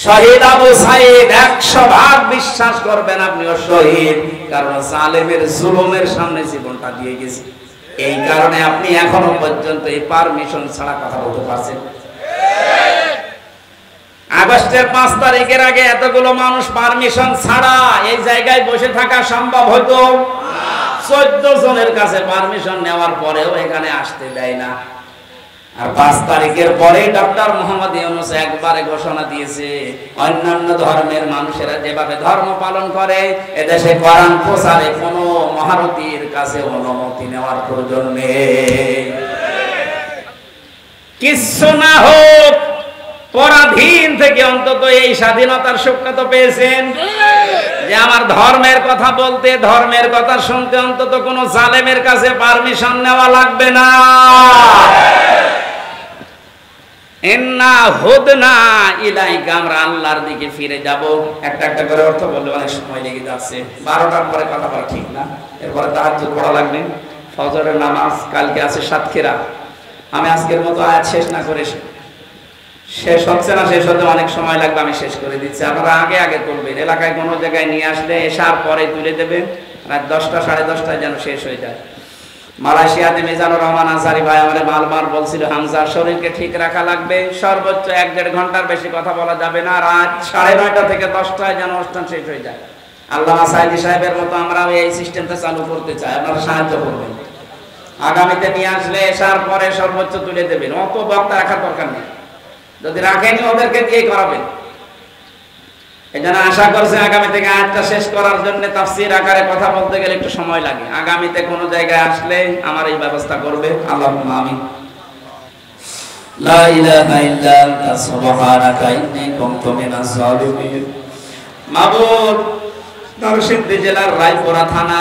শহীদ আবু সাইদ 100 ভাগ বিশ্বাস করবেন আপনিও শহীদ, কারণ জালেমের জুলুমের সামনে জীবনটা দিয়ে গেছে। এই কারণে আপনি এখনো পর্যন্ত এই পারমিশন ছাড়া কথা বলতে পারছেন। আগস্টের 5 তারিখের আগে এতগুলো মানুষ পারমিশন ছাড়া এই জায়গায় বসে থাকা সম্ভব হতো? 14 জনের কাছে পারমিশন নেওয়ার পরেও এখানে আসতে দেয় না। আর 5 তারিখের পরে ডক্টর মোহাম্মদ ইউনূস একবারে ঘোষণা দিয়েছে, অন্যান্য ধর্মের মানুষেরা যেভাবে ধর্ম পালন করে, এদেশে কোরআন প্রচারে কোনো মহারথীর কাছে অনুমতি নেওয়ার প্রয়োজন নেই। কিছু না হোক, পরাধীন থেকে অন্তত এই স্বাধীনতার সুখ্যাত পেয়েছেন যে আমার ধর্মের কথা বলতে, ধর্মের কথা শুনতে অন্তত কোন জালেমের কাছে পারমিশন নেওয়া লাগবে না। ইন্না হুদনা ইলাইকা, আমরা আল্লাহর দিকে ফিরে যাব। একটা একটা করে অর্থ বললে অনেক সময় লেগে যাচ্ছে। 12টার পরে কথা বলা ঠিক না। এরপরে তাহাজ্জুদ পড়া লাগবে, ফজরের নামাজ, কালকে আছে সাতক্ষীরা। আমি আজকের মতো আয়াত শেষ না করে, শেষ হচ্ছে না, শেষ হতে অনেক সময় লাগবে, আমি শেষ করে দিচ্ছি। আপনারা আগে আগে তুলবেন। এলাকায় কোনো জায়গায় নিয়ে আসলে এসার পরে তুলে দেবেন, রাত 10টা সাড়ে 10টায় যেন শেষ হয়ে যায়। মালয়েশিয়াতে মিজানুর রহমান আনসারী ভাই আমাদের বারবার বলছিল, হামজার শরীরকে ঠিক রাখা লাগবে, সর্বোচ্চ 1-1.5 ঘন্টার বেশি কথা বলা যাবে না, রাত 9:30 থেকে 10টায় যেন অনুষ্ঠান শেষ হয়ে যায়। আল্লামা সাইদি সাহেবের মতো আমরা এই সিস্টেমটা চালু করতে চাই, আপনারা সাহায্য করবেন। আগামীতে নিয়ে আসলে এসার পরে সর্বোচ্চ তুলে দেবেন, অত বক্তা রাখার দরকার নেই। যদি রাখেনি ওদেরকে দিয়ে করাবেন। এই জন্য আশা করছে আগামী থেকে আয়াতটা শেষ করার জন্য তাফসীর আকারে কথা বলতে গেলে একটু সময় লাগে। আগামীতে কোনো জায়গায় আসলে আমার এই ব্যবস্থা করবে। আল্লাহুম্মা আমিন। লা ইলাহা ইল্লা আনতা সুবহানাকা ইন্নী কুনতু মিনাজ জালিমিন। মাবুদ, নরসিংদী জেলার রায়পুরা থানা